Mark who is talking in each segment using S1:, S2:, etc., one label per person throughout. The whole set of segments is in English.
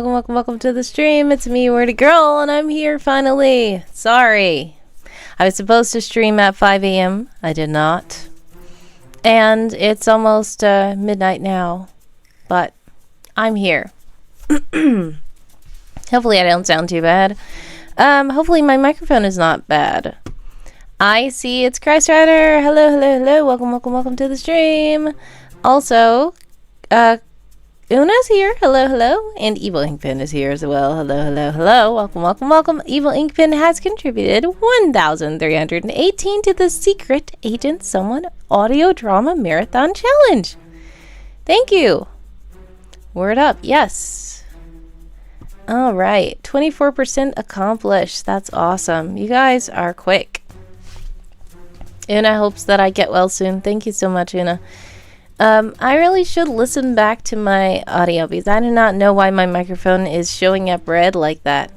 S1: welcome to the stream. It's me, Wordy Girl, and I'm here finally. Sorry. I was supposed to stream at 5 a.m. I did not. And it's almost midnight now. But I'm here. Hopefully I don't sound too bad. Hopefully my microphone is not bad. I see it's Christ Rider. Hello. Welcome to the stream. Also, Una's here. Hello. And Evil Inkpin is here as well. Hello. Welcome. Evil Inkpin has contributed 1,318 to the Secret Agent Someone Audio Drama Marathon Challenge. Thank you. Word up. Yes. All right. 24% accomplished. That's awesome. You guys are quick. Una hopes that I get well soon. Thank you so much, Una. I really should listen back to my audio because I do not know why my microphone is showing up red like that.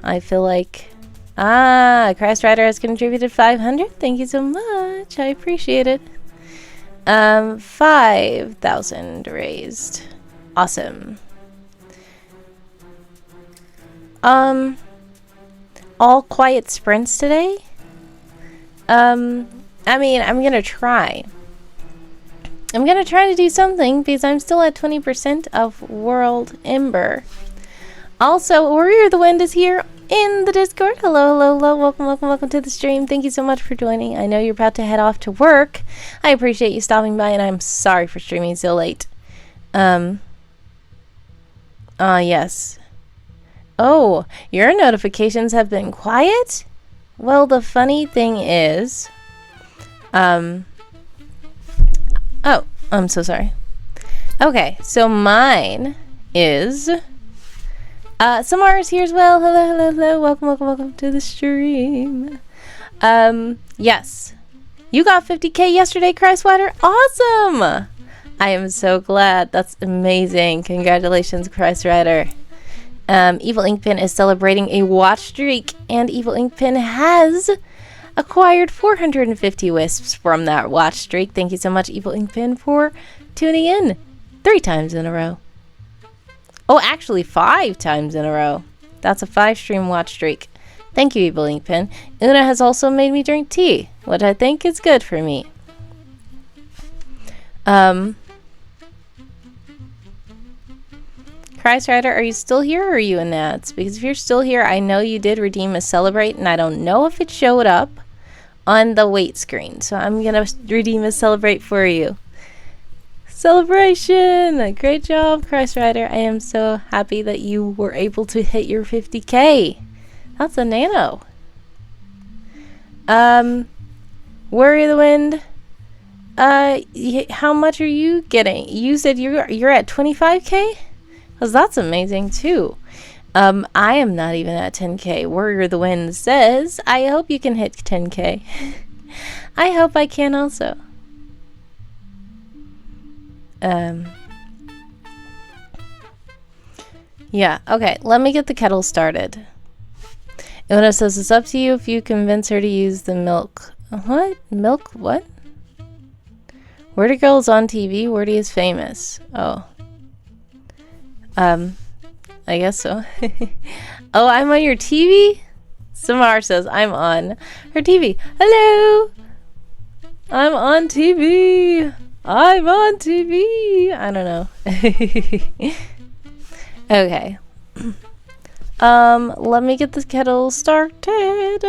S1: I feel like... Christ Rider has contributed 500. Thank you so much. I appreciate it. 5,000 raised. Awesome. All quiet sprints today? I mean, I'm gonna try. I'm gonna try to do something because I'm still at 20% of WorldEmber. Also, Warrior of the Wind is here in the Discord. Hello. Welcome to the stream. Thank you so much for joining. I know you're about to head off to work. I appreciate you stopping by, and I'm sorry for streaming so late. Yes. Oh, your notifications have been quiet? Well, the funny thing is... Oh, I'm so sorry. Okay, so mine is... Samara is here as well. Hello. Welcome to the stream. Yes. You got 50k yesterday, Christwater. Awesome! I am so glad. That's amazing. Congratulations, Christrider. Evil Inkpin is celebrating a watch streak, and Evil Inkpin has acquired 450 wisps from that watch streak. Thank you so much, Evil Inkpin, for tuning in 3 times in a row. Oh, actually 5 times in a row. That's a 5-stream watch streak. Thank you, Evil Inkpin. Una has also made me drink tea, which I think is good for me. Christ Rider, are you still here or are you in Nats? Because if you're still here, I know you did redeem a Celebrate, and I don't know if it showed up on the wait screen. So I'm going to redeem a Celebrate for you. Celebration! Great job, Christ Rider. I am so happy that you were able to hit your 50k. That's a nano. Warrior of the Wind. How much are you getting? You said you're at 25k? Because that's amazing too. I am not even at 10k. Warrior of the Wind says, I hope you can hit 10k. I hope I can also. Yeah, okay. Let me get the kettle started. Una says, it's up to you if you convince her to use the milk. What? Milk? What? Wordy Girl is on TV. Wordy is famous. Oh. I guess so. Oh, I'm on your TV? Samar says, I'm on her TV. Hello! I'm on TV! I'm on TV! I don't know. Okay. Let me get this kettle started.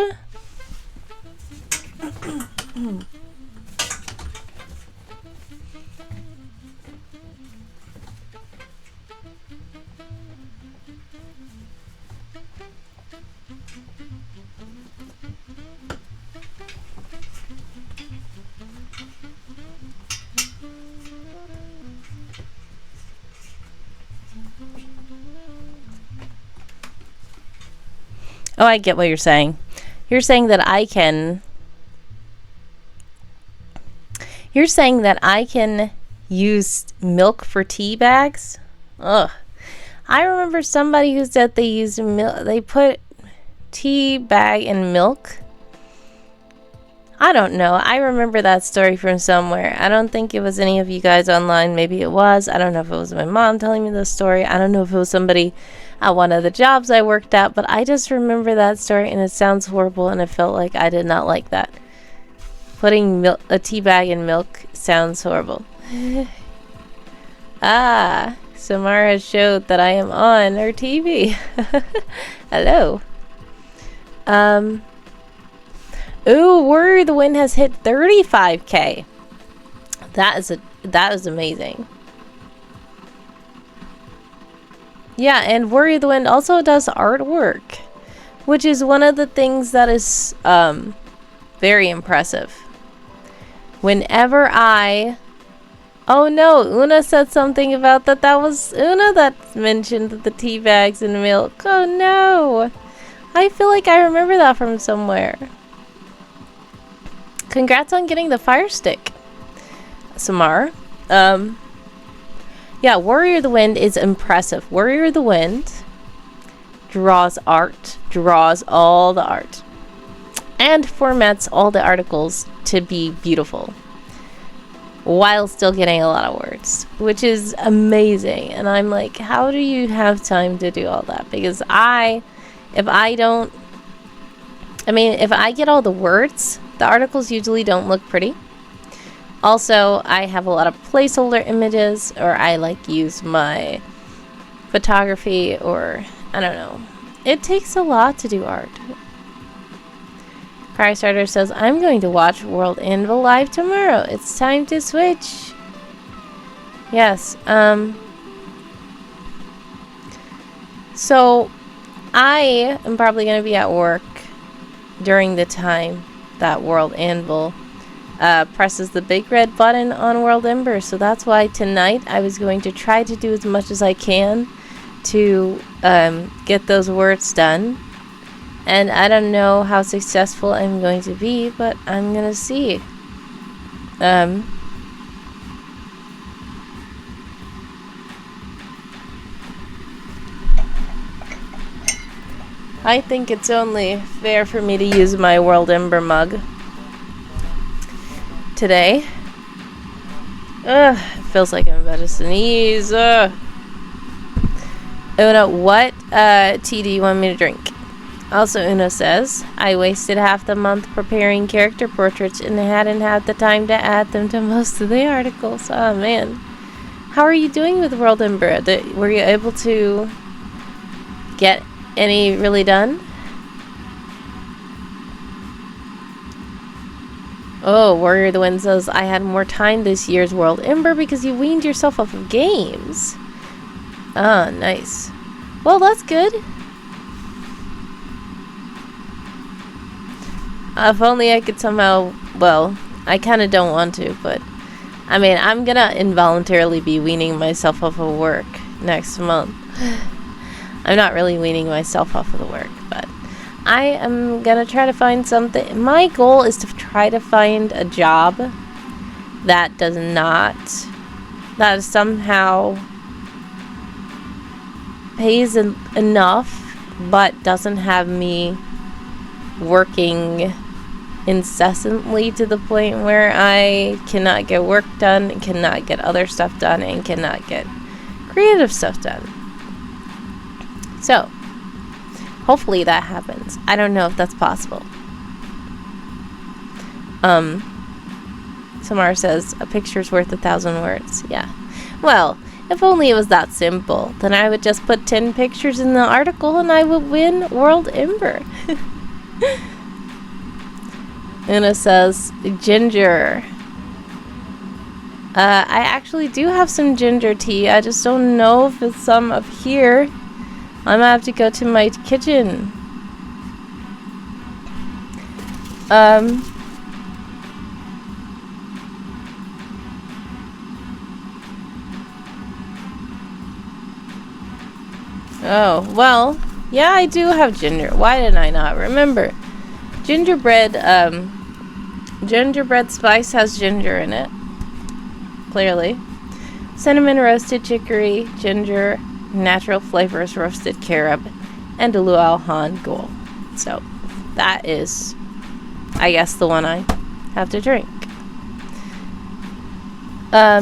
S1: Oh, I get what you're saying. You're saying that I can... You're saying that I can use milk for tea bags? Ugh. I remember somebody who said they used milk... They put tea bag in milk. I don't know. I remember that story from somewhere. I don't think it was any of you guys online. Maybe it was. I don't know if it was my mom telling me the story. I don't know if it was somebody at one of the jobs I worked at, but I just remember that story, and it sounds horrible, and it felt like I did not like that. Putting a tea bag in milk sounds horrible. Ah, Samara showed that I am on her TV. Hello. Ooh, Warrior of the Wind has hit 35K. That is amazing. Yeah, and Warrior of the Wind also does artwork, which is one of the things that is very impressive. Whenever oh no, Una said something about that. That was Una that mentioned the tea bags and milk. Oh no. I feel like I remember that from somewhere. Congrats on getting the fire stick, Samar. Yeah, Warrior of the Wind is impressive. Warrior of the Wind draws art, draws all the art, and formats all the articles to be beautiful while still getting a lot of words, which is amazing. And I'm like, how do you have time to do all that? Because if I get all the words, the articles usually don't look pretty. Also, I have a lot of placeholder images, or I use my photography, or I don't know. It takes a lot to do art. Firestarter says, I'm going to watch WorldEmber live tomorrow. It's time to switch. Yes. So, I am probably going to be at work during the time that WorldEmber presses the big red button on WorldEmber. So that's why tonight I was going to try to do as much as I can to get those words done. And I don't know how successful I'm going to be, but I'm going to see. I think it's only fair for me to use my WorldEmber mug today. Ugh, it feels like I'm about to sneeze. Ugh. Una, what tea do you want me to drink? Also, Una says, I wasted half the month preparing character portraits and hadn't had the time to add them to most of the articles. Oh, man. How are you doing with WorldEmber? Were you able to get any really done? Oh, Warrior of the Wind says, I had more time this year's WorldEmber because you weaned yourself off of games. Ah, nice. Well, that's good. If only I could somehow, well, I kind of don't want to, but I mean, I'm gonna involuntarily be weaning myself off of work next month. I'm not really weaning myself off of the work, but I am gonna try to find something. My goal is to try to find a job that somehow pays enough, but doesn't have me working incessantly to the point where I cannot get work done, and cannot get other stuff done, and cannot get creative stuff done. So, hopefully that happens. I don't know if that's possible. Samara says, a picture's worth 1,000 words. Yeah. Well, if only it was that simple. Then I would just put 10 pictures in the article and I would win WorldEmber. Una says, ginger. I actually do have some ginger tea. I just don't know if it's some up here. I'm gonna have to go to my kitchen. Oh, well, yeah, I do have ginger. Why did I not remember? Gingerbread spice has ginger in it. Clearly. Cinnamon, roasted chicory, ginger, natural flavors, roasted carob, and luau han gul. So, that is, I guess, the one I have to drink. I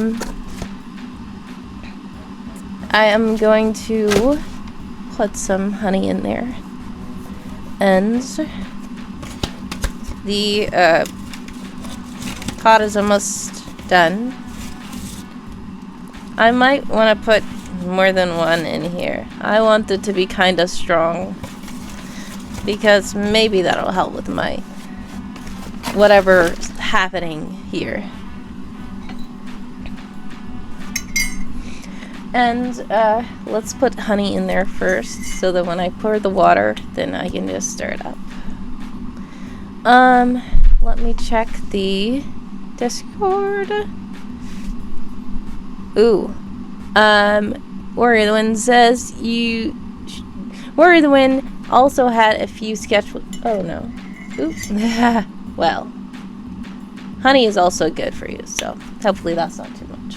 S1: am going to put some honey in there. And the pot is almost done. I might want to put more than one in here. I want it to be kind of strong, because maybe that'll help with my whatever's happening here. And let's put honey in there first, so that when I pour the water, then I can just stir it up. Let me check the Discord. Ooh. Warrior the Wind says Warrior the Wind also had a few oh no. Ooh. Well. Honey is also good for you, so hopefully that's not too much.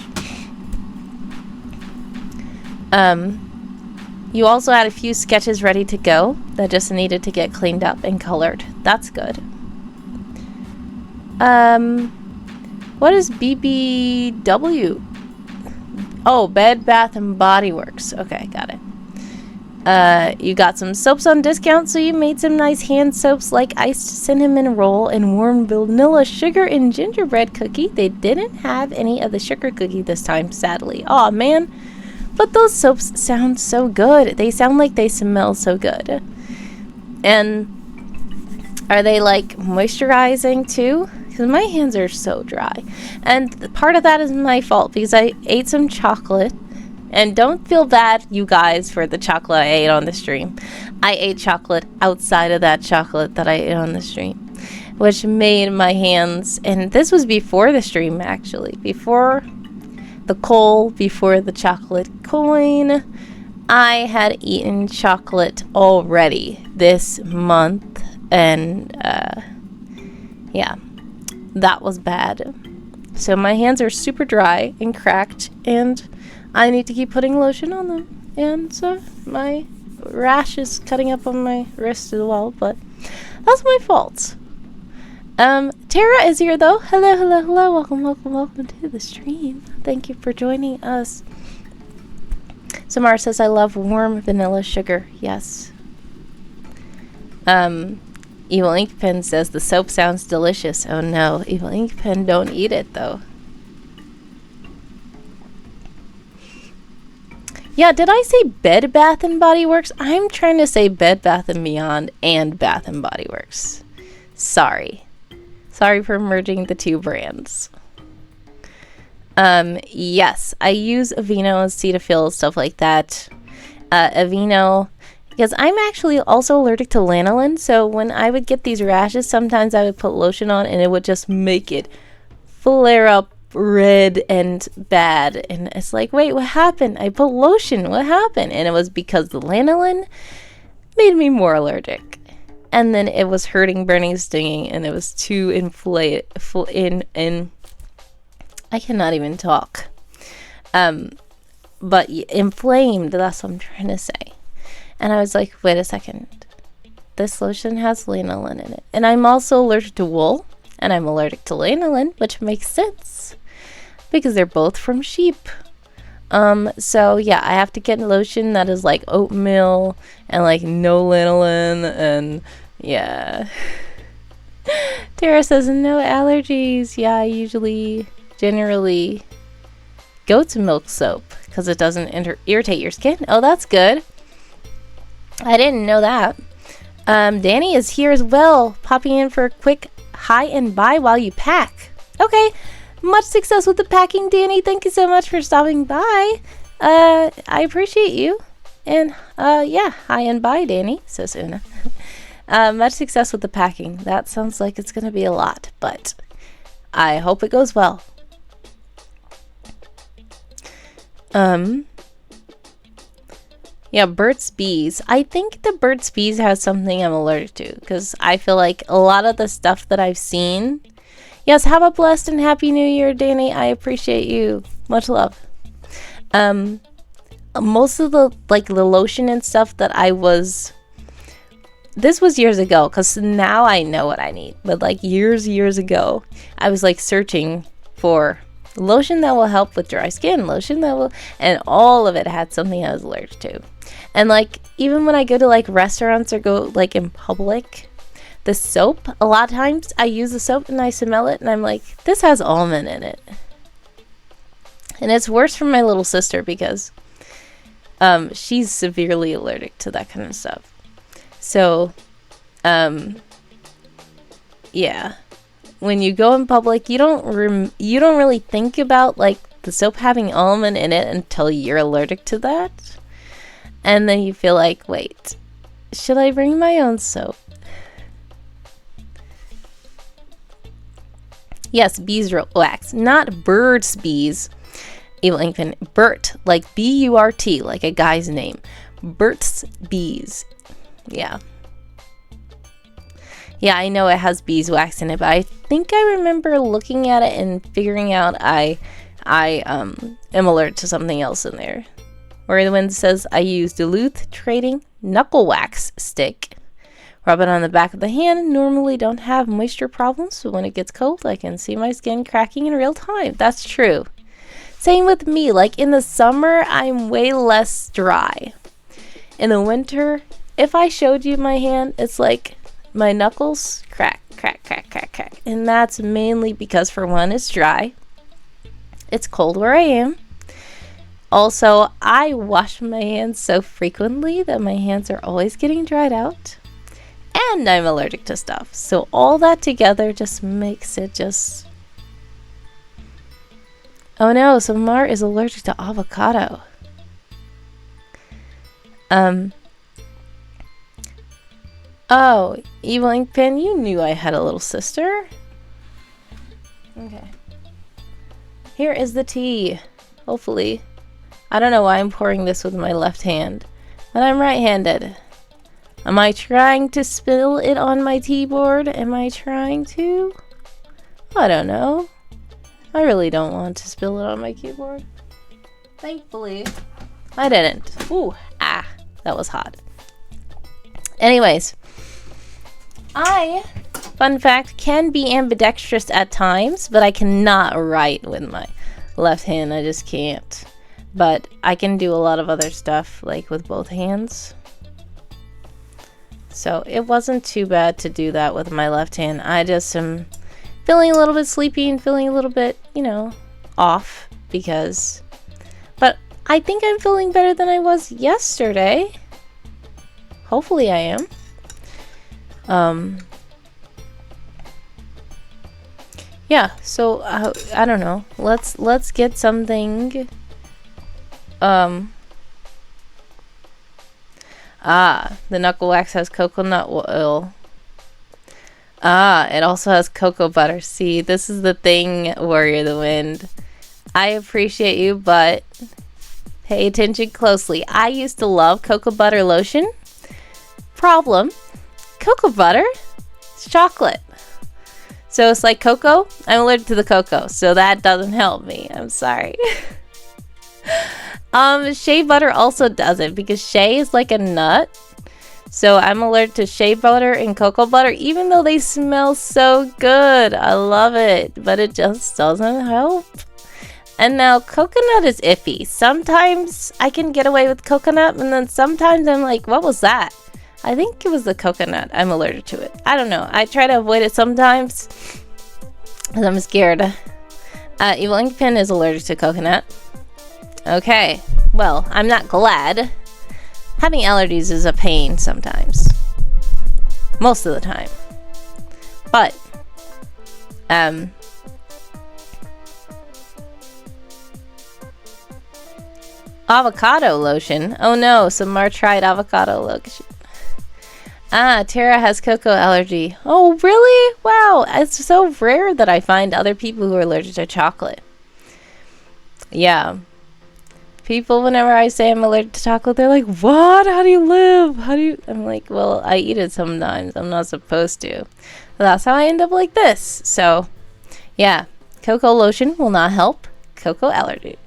S1: You also had a few sketches ready to go that just needed to get cleaned up and colored. That's good. What is BBW? Oh, Bed Bath and Body Works. Okay, got it. You got some soaps on discount, so you made some nice hand soaps like iced cinnamon roll and warm vanilla sugar and gingerbread cookie. They didn't have any of the sugar cookie this time, sadly. Aw, man. But those soaps sound so good. They sound like they smell so good. And are they like moisturizing too? Because my hands are so dry. And part of that is my fault, because I ate some chocolate. And don't feel bad, you guys, for the chocolate I ate on the stream. I ate chocolate outside of that chocolate that I ate on the stream, which made my hands, and this was before the stream actually, before the coal, before the chocolate coin. I had eaten chocolate already this month, and yeah, that was bad. So my hands are super dry and cracked, and I need to keep putting lotion on them. And so my rash is cutting up on my wrist as well, but that's my fault. Tara is here though. Hello, hello, hello. Welcome, welcome, welcome to the stream. Thank you for joining us. Samara says, I love warm vanilla sugar. Yes. Evil Ink Pen says, the soap sounds delicious. Oh no, Evil Ink Pen, don't eat it though. Yeah, did I say Bed Bath and Body Works? I'm trying to say Bed Bath & Beyond and Bath & Body Works. Sorry. Sorry for merging the two brands. Yes, I use Aveeno and Cetaphil, stuff like that. Aveeno, because I'm actually also allergic to lanolin, so when I would get these rashes, sometimes I would put lotion on and it would just make it flare up red and bad. And it's like, wait, what happened? I put lotion. What happened? And it was because the lanolin made me more allergic. And then it was hurting, burning, stinging, and it was too inflated. I cannot even talk. But inflamed, that's what I'm trying to say. And I was like, wait a second. This lotion has lanolin in it. And I'm also allergic to wool. And I'm allergic to lanolin, which makes sense, because they're both from sheep. So yeah, I have to get lotion that is like oatmeal and like no lanolin, and yeah. Tara says no allergies. Yeah, I generally goat's milk soap because it doesn't irritate your skin. Oh, that's good. I didn't know that. Danny is here as well, popping in for a quick hi and bye while you pack. Okay, much success with the packing, Danny. Thank you so much for stopping by. I appreciate you. And yeah, hi and bye, Danny, says Una. Much success with the packing. That sounds like it's gonna be a lot, but I hope it goes well. Yeah, Burt's Bees. I think the Burt's Bees has something I'm allergic to, because I feel like a lot of the stuff that I've seen. Yes, have a blessed and happy new year, Danny. I appreciate you. Much love. Most of the the lotion and stuff that I was this was years ago, because now I know what I need. But like years ago, I was like searching for lotion that will help with dry skin, lotion that will, and all of it had something I was allergic to. And like even when I go to like restaurants or go like in public, the soap, a lot of times I use the soap and I smell it and I'm like, this has almond in it. And it's worse for my little sister because she's severely allergic to that kind of stuff. So yeah, when you go in public, you don't really think about like the soap having almond in it until you're allergic to that. And then you feel like, wait, should I bring my own soap? Yes, beeswax, not bird's bees. Evil Inkpin, Bert, like B-U-R-T, like a guy's name. Bert's Bees. Yeah. Yeah, I know it has beeswax in it, but I think I remember looking at it and figuring out I am allergic to something else in there. Where the wind says I use Duluth Trading Knuckle Wax Stick. Rub it on the back of the hand. Normally don't have moisture problems, but when it gets cold, I can see my skin cracking in real time. That's true. Same with me. Like in the summer, I'm way less dry. In the winter, if I showed you my hand, it's like my knuckles crack, crack, crack, crack, crack. And that's mainly because, for one, it's dry. It's cold where I am. Also, I wash my hands so frequently that my hands are always getting dried out. And I'm allergic to stuff. So all that together just makes it just... Oh no, so Mar is allergic to avocado. Oh, Evil Inkpin, you knew I had a little sister. Okay. Here is the tea. Hopefully. I don't know why I'm pouring this with my left hand, but I'm right-handed. Am I trying to spill it on my tea board? Am I trying to? I don't know. I really don't want to spill it on my keyboard. Thankfully, I didn't. Ooh, that was hot. Anyways, fun fact, can be ambidextrous at times, but I cannot write with my left hand. I just can't. But I can do a lot of other stuff, like with both hands. So it wasn't too bad to do that with my left hand. I just am feeling a little bit sleepy and feeling a little bit, you know, off because... But I think I'm feeling better than I was yesterday. Hopefully I am. Yeah, so I don't know. Let's get something... the knuckle wax has coconut oil. It also has cocoa butter. See, this is the thing, Warrior of the Wind. I appreciate you, but pay attention closely. I used to love cocoa butter lotion. Problem, cocoa butter is chocolate. So it's like cocoa. I'm allergic to the cocoa, so that doesn't help me. I'm sorry. Shea butter also doesn't, because shea is like a nut. So I'm allergic to shea butter and cocoa butter, even though they smell so good. I love it, but it just doesn't help. And now coconut is iffy. Sometimes I can get away with coconut, and then sometimes I'm like, what was that? I think it was the coconut. I'm allergic to it. I don't know. I try to avoid it sometimes because I'm scared. Evil Inkpin is allergic to coconut. Okay, well, I'm not glad. Having allergies is a pain sometimes. Most of the time. But, avocado lotion. Oh no, Samar tried avocado lotion. Tara has cocoa allergy. Oh, really? Wow, it's so rare that I find other people who are allergic to chocolate. Yeah. People, whenever I say I'm allergic to chocolate, they're like, what? How do you live? I'm like, well, I eat it sometimes. I'm not supposed to. But that's how I end up like this. So, yeah. Cocoa lotion will not help cocoa allergy.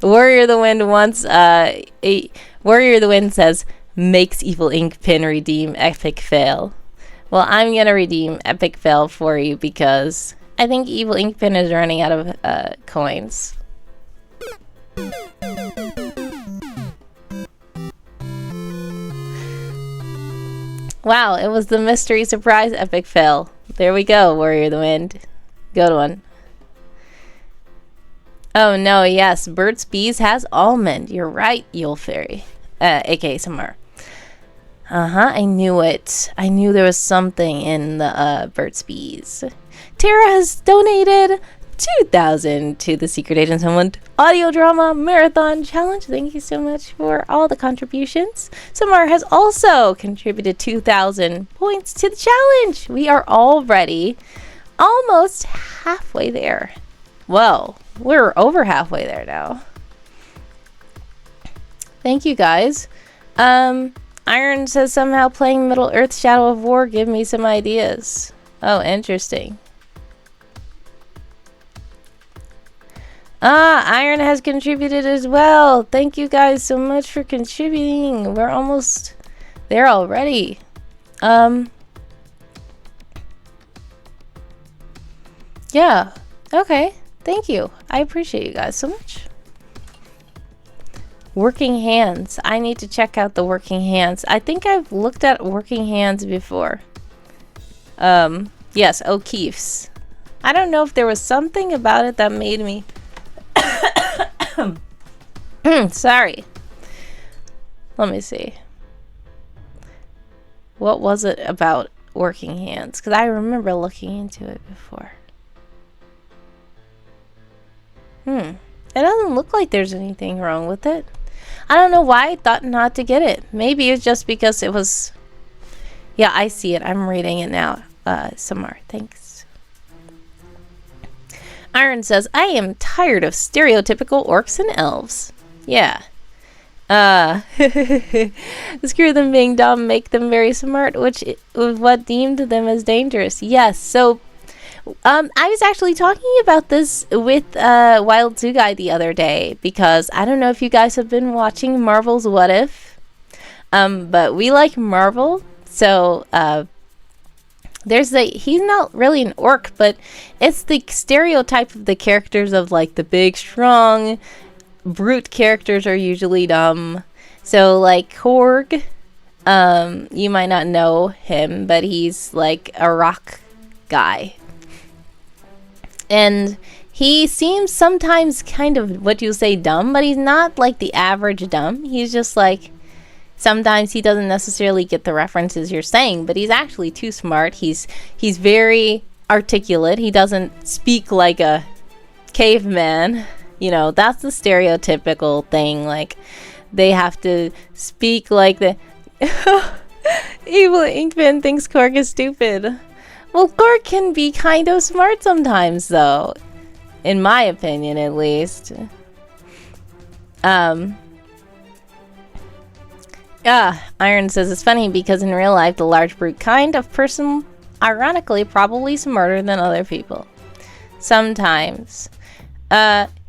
S1: Warrior of the Wind wants Warrior of the Wind says makes Evil Ink Pin redeem epic fail. Well, I'm gonna redeem epic fail for you because I think Evil Ink Pin is running out of coins. Wow, it was the mystery surprise epic fail. There we go, Warrior of the Wind. Good one. Oh no, yes, Burt's Bees has almond. You're right, Yule Fairy. aka Summer. I knew it. I knew there was something in the Burt's Bees. Tara has donated 2,000 to the Secret Agents Homeland Audio Drama Marathon Challenge. Thank you so much for all the contributions. Samar has also contributed 2,000 points to the challenge. We are already almost halfway there. Whoa, we're over halfway there now. Thank you guys. Iron says somehow playing Middle Earth Shadow of War give me some ideas. Oh, interesting. Iron has contributed as well. Thank you guys so much for contributing. We're almost there already. Yeah. Okay. Thank you. I appreciate you guys so much. Working Hands. I need to check out the Working Hands. I think I've looked at Working Hands before. Yes, O'Keefe's. I don't know if there was something about it that made me... Sorry. Let me see. What was it about Working Hands? Because I remember looking into it before. It doesn't look like there's anything wrong with it. I don't know why I thought not to get it. Maybe it's just because it was... Yeah, I see it. I'm reading it now. Samar, thanks. Iron says, I am tired of stereotypical orcs and elves. Yeah. Screw them being dumb, make them very smart, which was what deemed them as dangerous. Yes, so... I was actually talking about this with Wild Zoo Guy the other day because I don't know if you guys have been watching Marvel's What If, but we like Marvel, so he's not really an orc, but it's the stereotype of the characters of like the big, strong, brute characters are usually dumb. So like Korg, you might not know him, but he's like a rock guy. And he seems sometimes kind of what you say dumb, but he's not like the average dumb. He's just like, sometimes he doesn't necessarily get the references you're saying, but he's actually too smart. He's very articulate. He doesn't speak like a caveman. You know, that's the stereotypical thing. Like, they have to speak like the... Evil Inkman thinks Korg is stupid. Well, Korg can be kind of smart sometimes, though. In my opinion, at least. Iron says it's funny because in real life, the large brute kind of person, ironically, probably smarter than other people. Sometimes.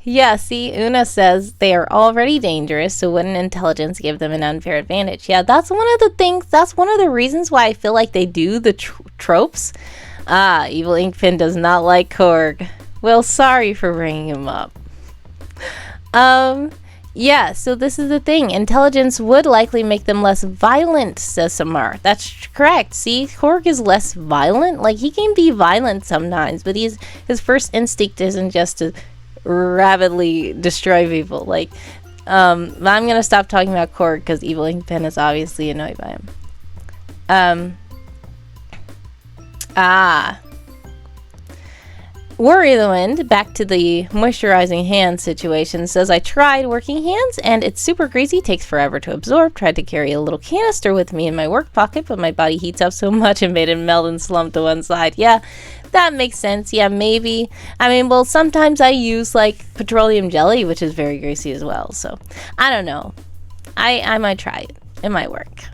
S1: Yeah, see, Una says they are already dangerous, so wouldn't intelligence give them an unfair advantage? Yeah, that's one of the things, that's one of the reasons why I feel like they do the tropes. Evil Inkpin does not like Korg. Well, sorry for bringing him up. Yeah, so this is the thing. Intelligence would likely make them less violent, says Samar. That's correct. See, Korg is less violent. Like, he can be violent sometimes, but his first instinct isn't just to rapidly destroy people. Like, I'm gonna stop talking about Korg because Evil Inkpen is obviously annoyed by him. Worry the Wind, back to the moisturizing hand situation, says I tried Working Hands and it's super crazy, takes forever to absorb. Tried to carry a little canister with me in my work pocket, but my body heats up so much and made it melt and slump to one side. Yeah, that makes sense. Yeah, maybe. I mean, well, sometimes I use like petroleum jelly, which is very greasy as well. So I don't know. I might try it. It might work.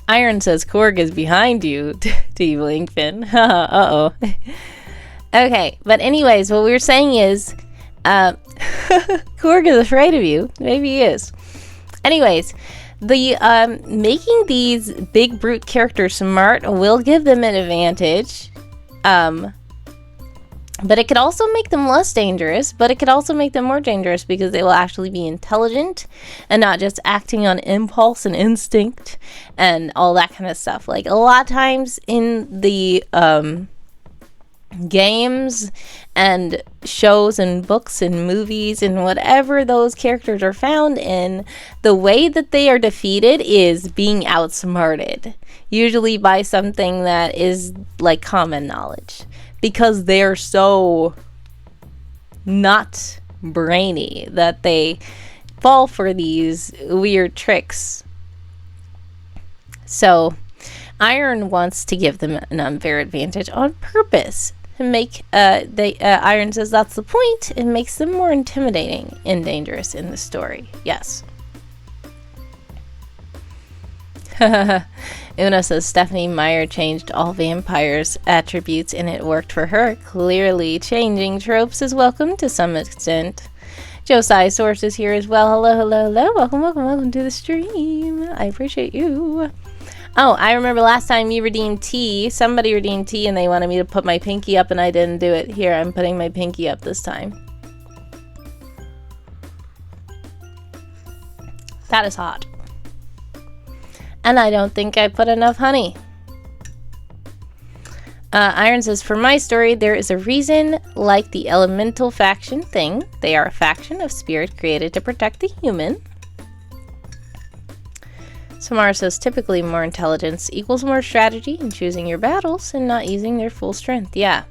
S1: Iron says Korg is behind you to Evil Inkpin. Uh-oh. Okay, but anyways, what we were saying is Korg is afraid of you. Maybe he is. Anyways, the making these big brute characters smart will give them an advantage. But it could also make them less dangerous, but it could also make them more dangerous because they will actually be intelligent and not just acting on impulse and instinct and all that kind of stuff. Like a lot of times in the games and shows and books and movies and whatever those characters are found in, the way that they are defeated is being outsmarted, usually by something that is like common knowledge, because they're so not brainy that they fall for these weird tricks. So Iron wants to give them an unfair advantage on purpose. Make Iron says that's the point. It makes them more intimidating and dangerous in the story. Yes. Una says Stephanie Meyer changed all vampires' attributes and it worked for her. Clearly, changing tropes is welcome to some extent. Josiah Source is here as well. Hello, hello, hello. Welcome to the stream. I appreciate you. Oh, I remember last time you redeemed tea. Somebody redeemed tea and they wanted me to put my pinky up and I didn't do it. Here, I'm putting my pinky up this time. That is hot. And I don't think I put enough honey. Iron says, for my story, there is a reason, like the elemental faction thing. They are a faction of spirit created to protect the human. Samara says, typically more intelligence equals more strategy in choosing your battles and not using their full strength. Yeah.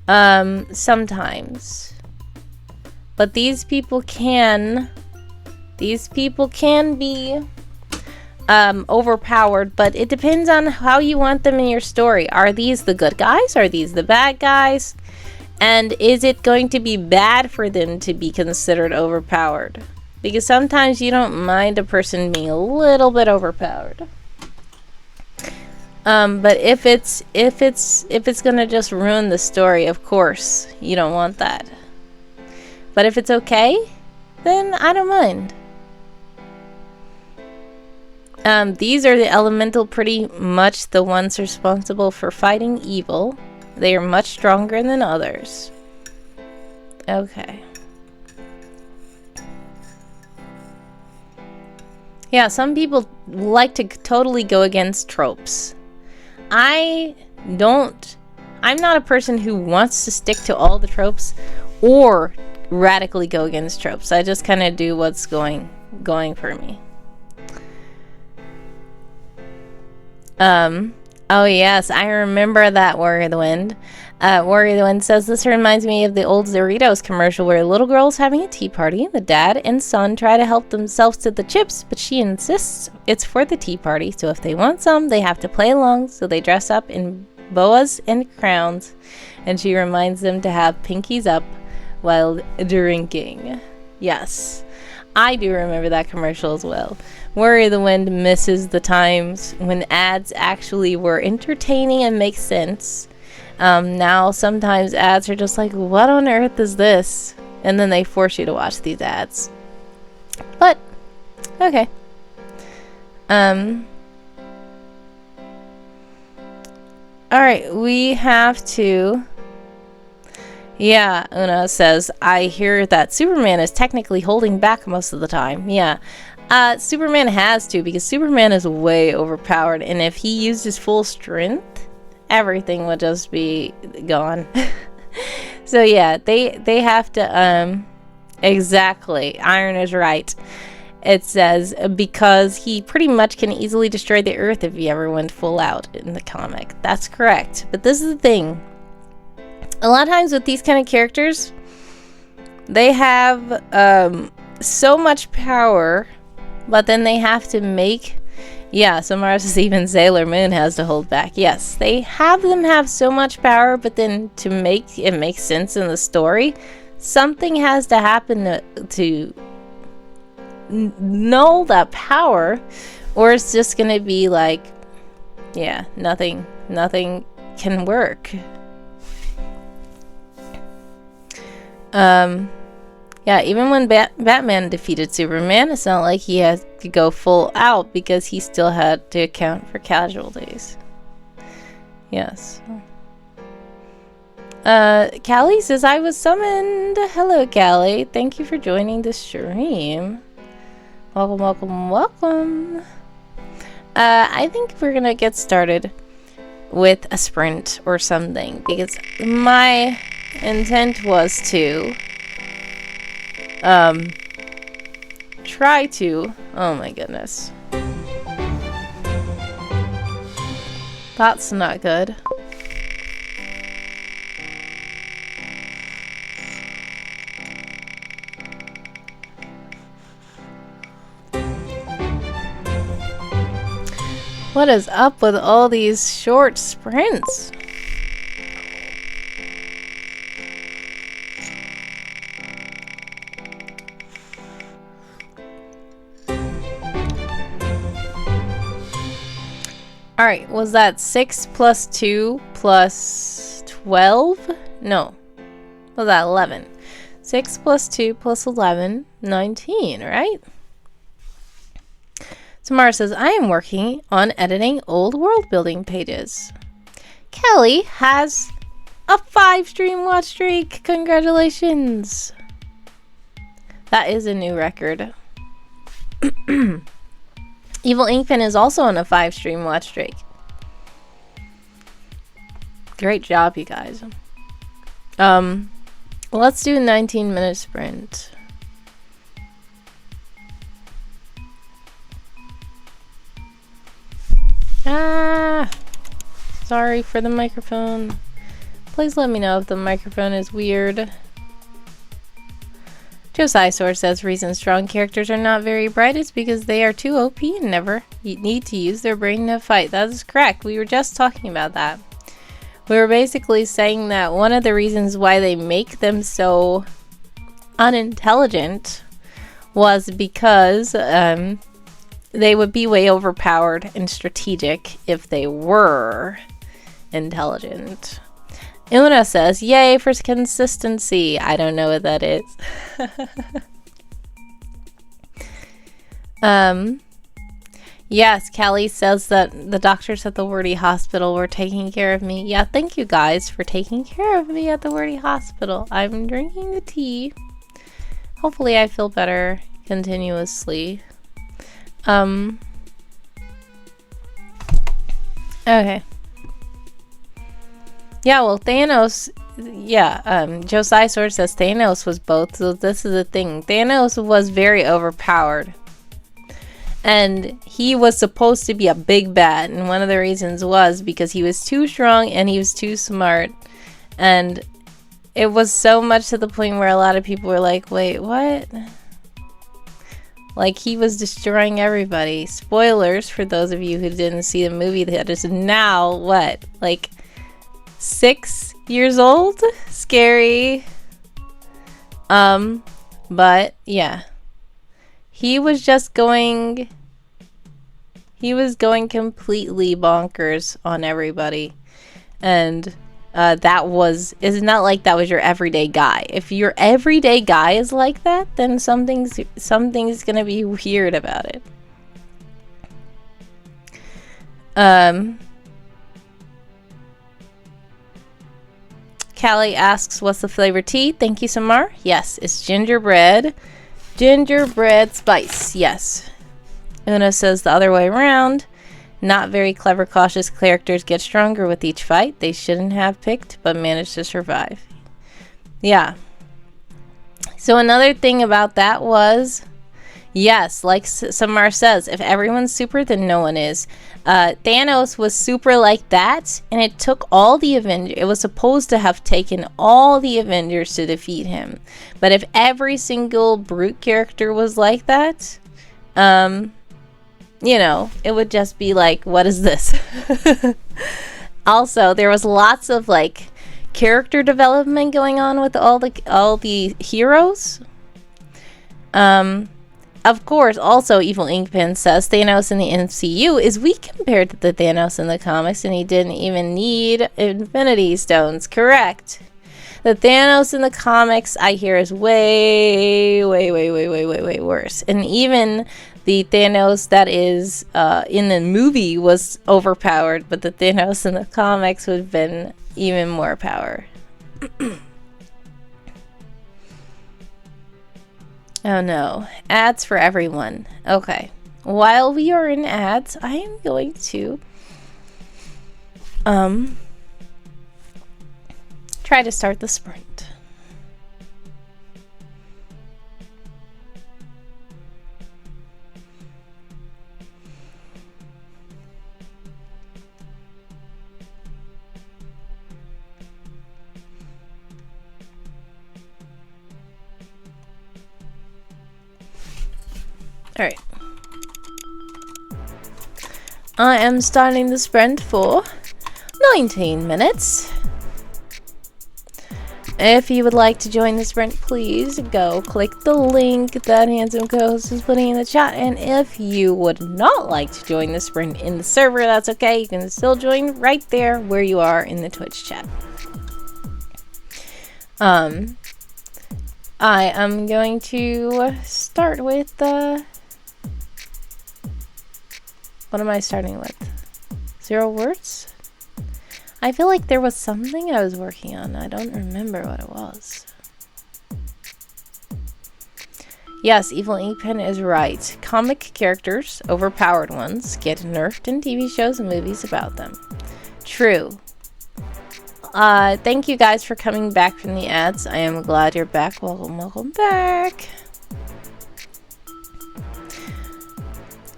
S1: Sometimes. But these people can be overpowered, but it depends on how you want them in your story. Are these the good guys? Are these the bad guys? And is it going to be bad for them to be considered overpowered? Because sometimes you don't mind a person being a little bit overpowered. But if it's gonna just ruin the story, of course, you don't want that. But if it's okay, then I don't mind. These are the elemental, pretty much the ones responsible for fighting evil. They are much stronger than others. Okay. Yeah, some people like to totally go against tropes. I'm not a person who wants to stick to all the tropes or radically go against tropes. I just kind of do what's going for me. Oh yes, I remember that, Warrior of the Wind. Warrior of the Wind says, this reminds me of the old Doritos commercial where a little girl's having a tea party. The dad and son try to help themselves to the chips, but she insists it's for the tea party, so if they want some, they have to play along, so they dress up in boas and crowns, and she reminds them to have pinkies up while drinking. Yes, I do remember that commercial as well. Warrior of the Wind misses the times when ads actually were entertaining and make sense. Now sometimes ads are just like, what on earth is this? And then they force you to watch these ads. But, okay. Alright, we have to... Yeah, Una says, I hear that Superman is technically holding back most of the time. Yeah. Superman has to, because Superman is way overpowered, and if he used his full strength, everything would just be gone. So yeah, they have to, exactly, Iron is right. It says, because he pretty much can easily destroy the Earth if he ever went full out in the comic. That's correct. But this is the thing. A lot of times with these kind of characters, they have so much power, but then they have to make... Yeah, so Mars says even Sailor Moon has to hold back. Yes, they have them have so much power, but then to make it make sense in the story, something has to happen to null that power, or it's just gonna be like, yeah, nothing can work. Yeah, even when Batman defeated Superman, it's not like he had to go full out because he still had to account for casualties. Yes. Callie says, I was summoned. Hello, Callie. Thank you for joining the stream. Welcome, welcome, welcome. I think we're gonna get started with a sprint or something, because my intent was to try to, oh my goodness, that's not good. What is up with all these short sprints? Alright, was that 6 plus 2 plus 12? No. Was that 11? 6 plus 2 plus 11, 19, right? Samara says, I am working on editing old world building pages. Kelly has a 5 stream watch streak. Congratulations. That is a new record. Evil Inkpen is also on a 5 stream watch streak. Great job, you guys. Let's do a 19-minute sprint. Sorry for the microphone. Please let me know if the microphone is weird. Josisaur says reason strong characters are not very bright is because they are too OP and never need to use their brain to fight. That is correct. We were just talking about that. We were basically saying that one of the reasons why they make them so unintelligent was because they would be way overpowered and strategic if they were intelligent. Una says, yay for consistency. I don't know what that is. Yes, Callie says that the doctors at the Wordy Hospital were taking care of me. Yeah, thank you guys for taking care of me at the Wordy Hospital. I'm drinking the tea. Hopefully I feel better continuously. Okay. Yeah, well, Thanos, Josisaur says Thanos was both, so this is the thing. Thanos was very overpowered. And he was supposed to be a big bad, and one of the reasons was because he was too strong and he was too smart. And it was so much to the point where a lot of people were like, wait, what? Like, he was destroying everybody. Spoilers for those of you who didn't see the movie that is now, what? Like, 6 years old? Scary. But, yeah. He was just going... He was going completely bonkers on everybody. And that was... It's not like that was your everyday guy. If your everyday guy is like that, then something's gonna be weird about it. Callie asks, what's the flavor tea? Thank you, Samar. Yes, it's gingerbread. Gingerbread spice, yes. Una says the other way around. Not very clever, cautious characters get stronger with each fight. They shouldn't have picked, but managed to survive. Yeah. So another thing about that was, yes, like Samar says, if everyone's super, then no one is. Thanos was super like that, and it took all the Avengers. It was supposed to have taken all the Avengers to defeat him. But if every single brute character was like that, you know, it would just be like, what is this? Also, there was lots of like character development going on with all the heroes. Of course, also Evil Inkpen says Thanos in the MCU is weak compared to the Thanos in the comics, and he didn't even need Infinity Stones. Correct. The Thanos in the comics, I hear, is way worse. And even the Thanos that is in the movie was overpowered, but the Thanos in the comics would have been even more power. Oh no, ads for everyone. Okay, while we are in ads, I am going to try to start the sprint. All right. I am starting the sprint for 19 minutes. If you would like to join the sprint, please go click the link that Handsome Co-host is putting in the chat. And if you would not like to join the sprint in the server, that's okay. You can still join right there where you are in the Twitch chat. I am going to start with what am I starting with? 0 words? I feel like there was something I was working on. I don't remember what it was. Yes, Evil Ink Pen is right. Comic characters, overpowered ones, get nerfed in TV shows and movies about them. True. Thank you guys for coming back from the ads. I am glad you're back. Welcome back.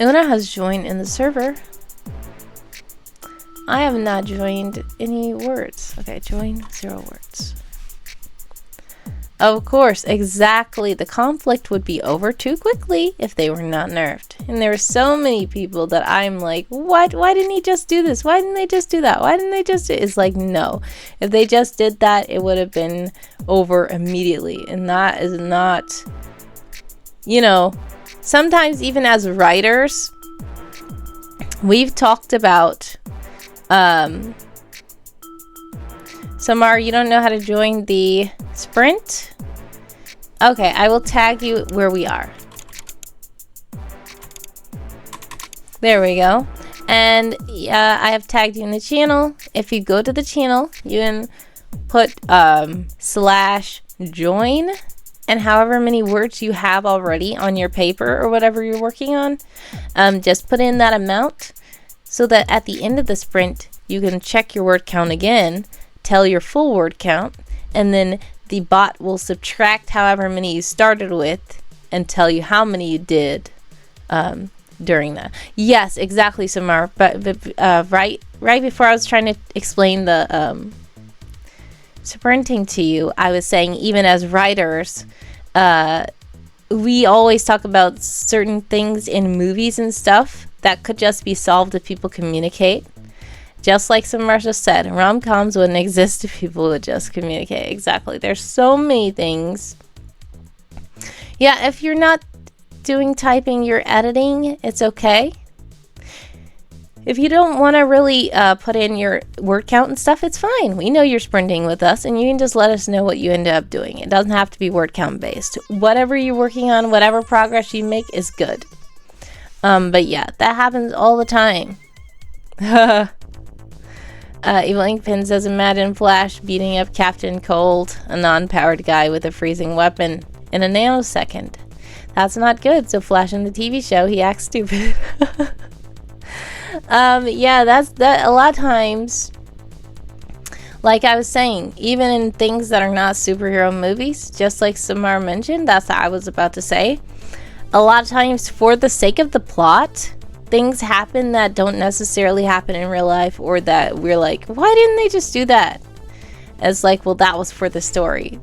S1: Una has joined in the server. I have not joined any words. Okay, join 0 words. Of course, exactly. The conflict would be over too quickly if they were not nerfed. And there are so many people that I'm like, what? Why didn't he just do this? Why didn't they just do that? Why didn't they just do it? It's like, no. If they just did that, it would have been over immediately. And that is not, you know, sometimes even as writers, we've talked about, Samar, you don't know how to join the sprint? Okay, I will tag you where we are. There we go. And I have tagged you in the channel. If you go to the channel, you can put /join and however many words you have already on your paper or whatever you're working on, just put in that amount so that at the end of the sprint, you can check your word count again, tell your full word count, and then the bot will subtract however many you started with and tell you how many you did during that. Yes, exactly, Samar. But right before I was trying to explain the sprinting to you, I was saying even as writers, we always talk about certain things in movies and stuff that could just be solved if people communicate. Just like Samar just said, rom-coms wouldn't exist if people would just communicate. Exactly. There's so many things. Yeah, if you're not doing typing, you're editing, it's okay. If you don't want to really put in your word count and stuff, it's fine. We know you're sprinting with us, and you can just let us know what you end up doing. It doesn't have to be word count based. Whatever you're working on, whatever progress you make is good. But yeah, that happens all the time. Evil Ink Pen says, imagine Flash beating up Captain Cold, a non-powered guy with a freezing weapon, in a nanosecond. That's not good, so Flash in the TV show, he acts stupid. Yeah, that's that. A lot of times, like I was saying, even in things that are not superhero movies, just like Samar mentioned, that's what I was about to say. A lot of times, for the sake of the plot, things happen that don't necessarily happen in real life, or that we're like, why didn't they just do that? It's like, well, that was for the story.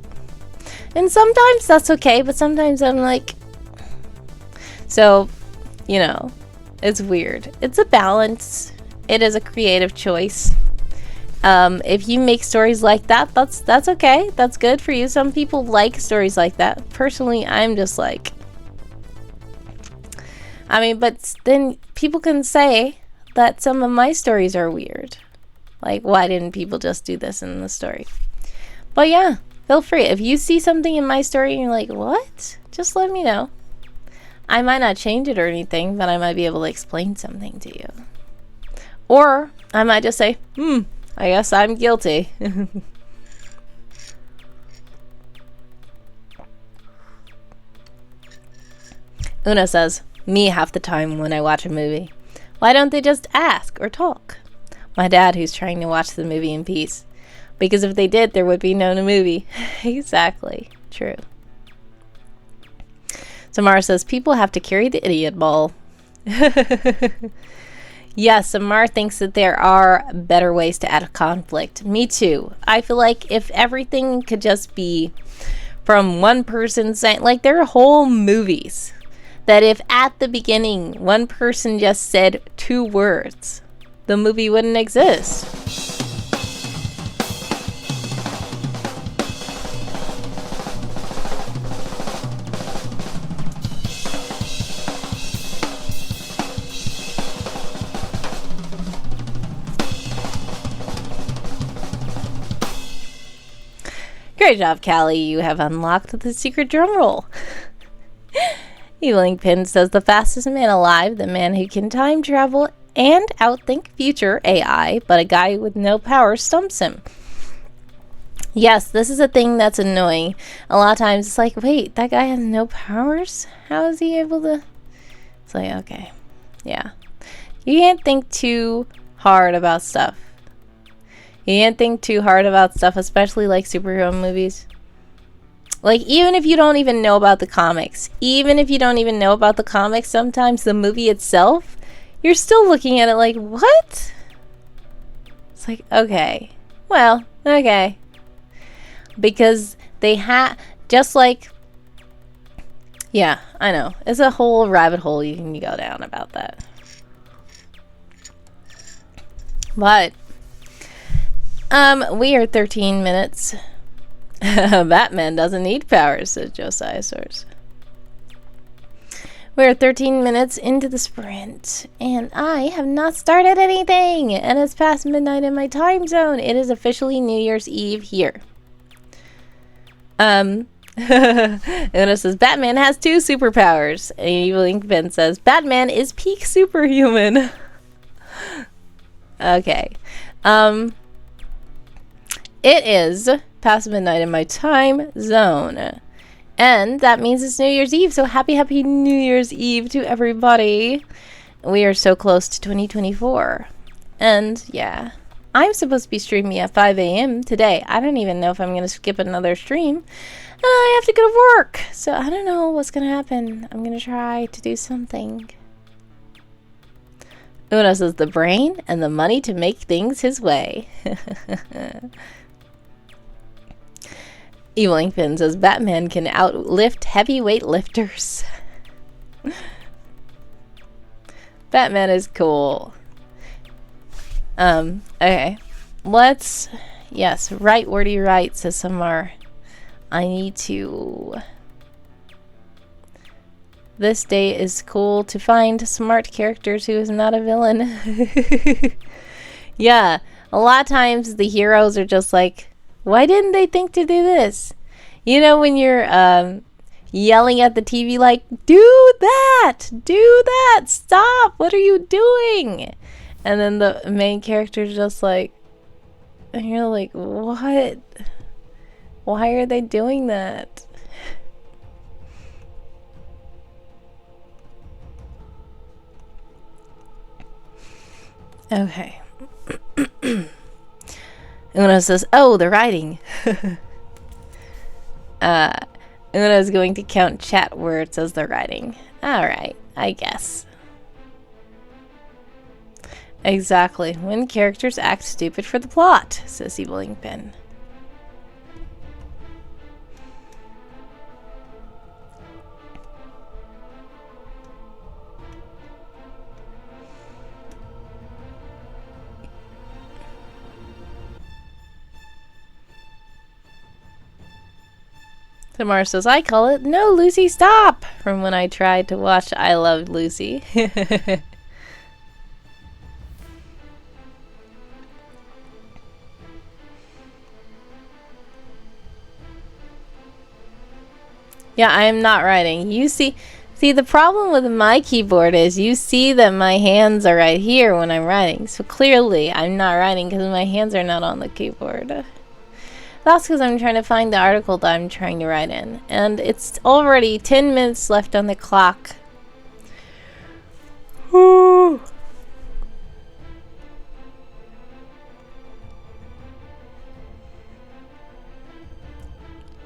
S1: And sometimes that's okay, but sometimes I'm like, so, you know, it's weird. It's a balance. It is a creative choice. If you make stories like that, that's okay. That's good for you. Some people like stories like that. Personally, I'm just like, I mean, but then people can say that some of my stories are weird. Like, why didn't people just do this in the story? But yeah, Feel free. If you see something in my story and you're like, what? Just let me know. I might not change it or anything, but I might be able to explain something to you. Or I might just say, I guess I'm guilty. Una says, me half the time when I watch a movie. Why don't they just ask or talk? My dad, who's trying to watch the movie in peace. Because if they did, there would be no movie. Exactly. True. Samara says, people have to carry the idiot ball. Yes, Samara thinks that there are better ways to add conflict. Me too. I feel like if everything could just be from one person saying, like, there are whole movies that if at the beginning one person just said 2 words, the movie wouldn't exist. Great job, Callie. You have unlocked the secret drum roll. Evening Pin says the fastest man alive, the man who can time travel and outthink future AI, but a guy with no power stumps him. Yes, this is a thing that's annoying. A lot of times it's like, wait, that guy has no powers? How is he able to? It's like, okay. Yeah. You can't think too hard about stuff. You can't think too hard about stuff, especially like superhero movies. Like, even if you don't even know about the comics, sometimes the movie itself, you're still looking at it like, what? It's like, okay. Well, okay. Because they just like, yeah, I know. It's a whole rabbit hole you can go down about that. But we are 13 minutes. Batman doesn't need powers, says Josiah Source. We're 13 minutes into the sprint, and I have not started anything, and it's past midnight in my time zone. It is officially New Year's Eve here. Una says, Batman has 2 superpowers. And Evil Inkpen says, Batman is peak superhuman. Okay. It is past midnight in my time zone. And that means it's New Year's Eve, so happy New Year's Eve to everybody. We are so close to 2024. And yeah, I'm supposed to be streaming at 5 a.m. today. I don't even know if I'm going to skip another stream. And I have to go to work. So I don't know what's going to happen. I'm going to try to do something. Una says the brain and the money to make things his way. Evil Inkpin says Batman can outlift heavyweight lifters. Batman is cool. Okay. Yes, right wordy right, says Samar. I need to... This day is cool to find smart characters who is not a villain. Yeah, a lot of times the heroes are just like, why didn't they think to do this? You know, when you're yelling at the TV like, do that, stop, what are you doing? And then the main character's just like, and you're like, what? Why are they doing that? Okay. Una says, oh, the writing. Una is going to count chat where it says the writing. Alright, I guess. Exactly. When characters act stupid for the plot, says Evil Inkpen. Tamara says, I call it No Lucy Stop! From when I tried to watch I Love Lucy. Yeah, I am not writing. You see, the problem with my keyboard is you see that my hands are right here when I'm writing. So clearly, I'm not writing because my hands are not on the keyboard. That's because I'm trying to find the article that I'm trying to write in. And it's already 10 minutes left on the clock. Whew.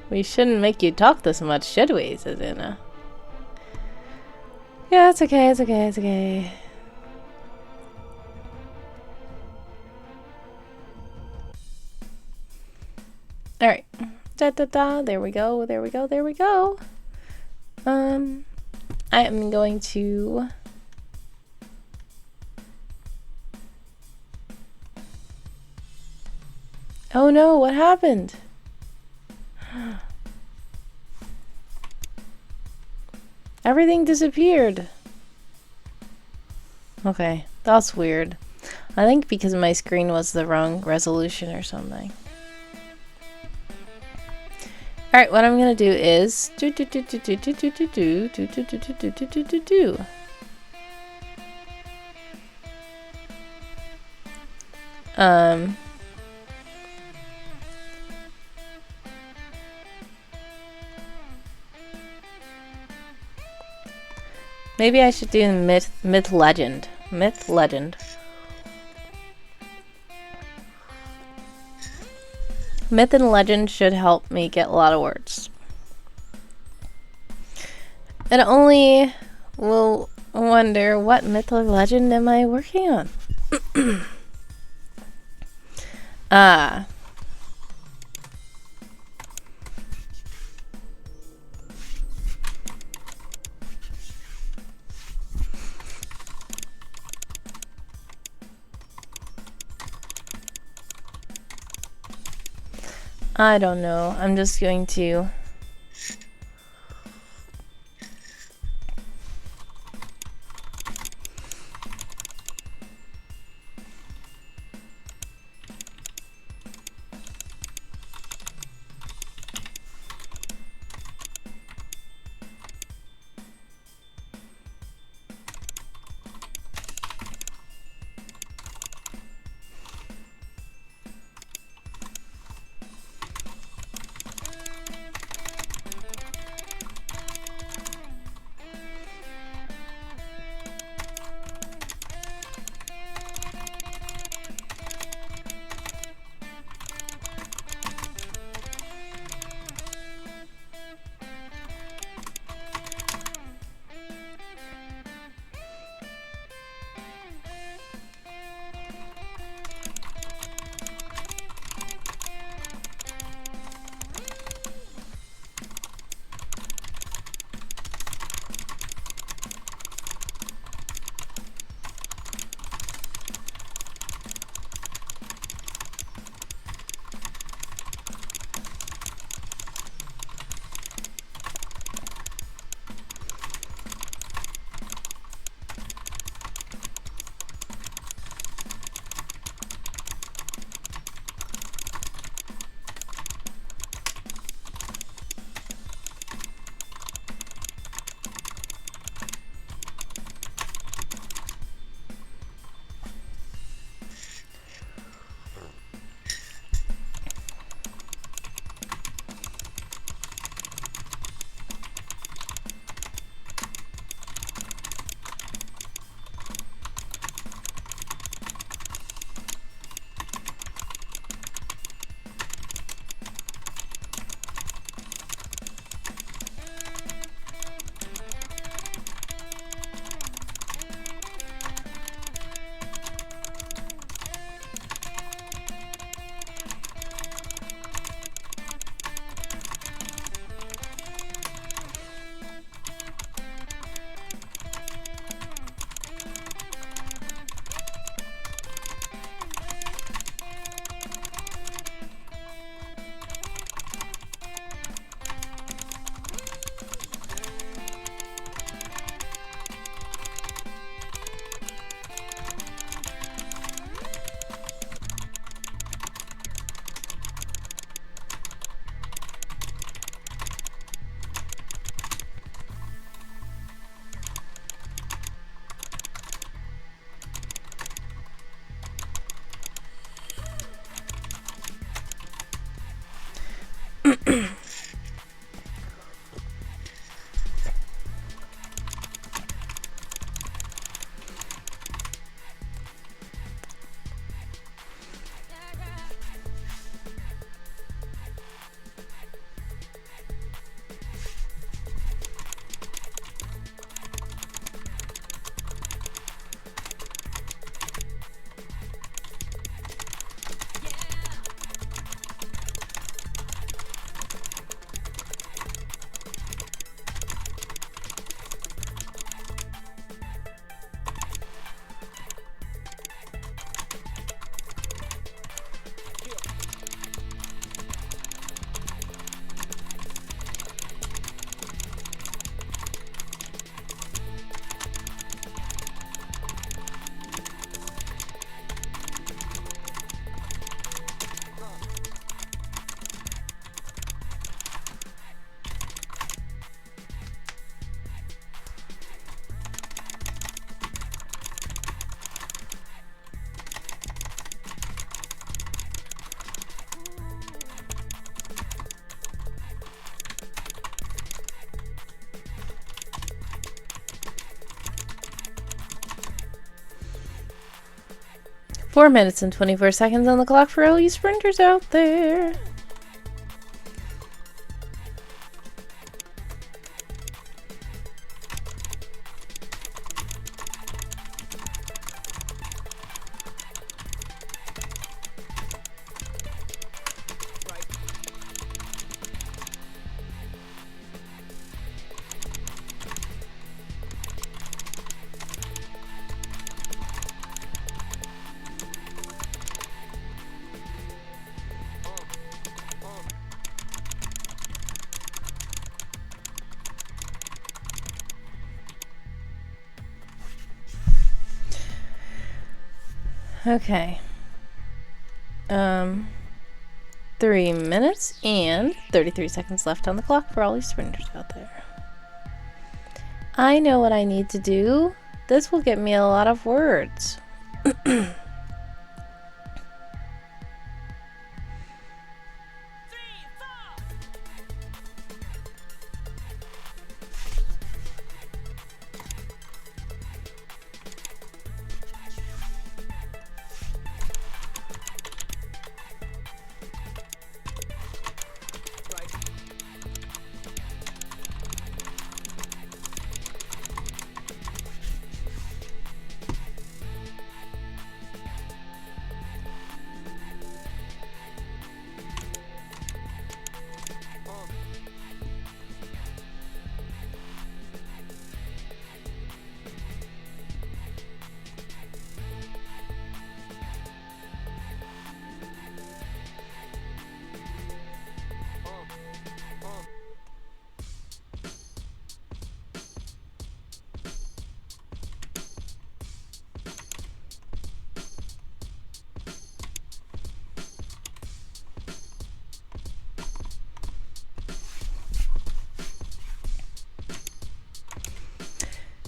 S1: We shouldn't make you talk this much, should we? Says Anna. Yeah, it's okay, it's okay, it's okay. Alright. Da da da. There we go, there we go, there we go. I am going to... Oh no, what happened? Everything disappeared. Okay, that's weird. I think because my screen was the wrong resolution or something. Alright, what I'm gonna do is maybe I should do myth legend. Myth legend. Myth and legend should help me get a lot of words. It only will wonder, what myth or legend am I working on? I don't know. I'm just going to... 4 minutes and 24 seconds on the clock for all you sprinters out there. Okay. 3 minutes and 33 seconds left on the clock for all you sprinters out there. I know what I need to do. This will get me a lot of words.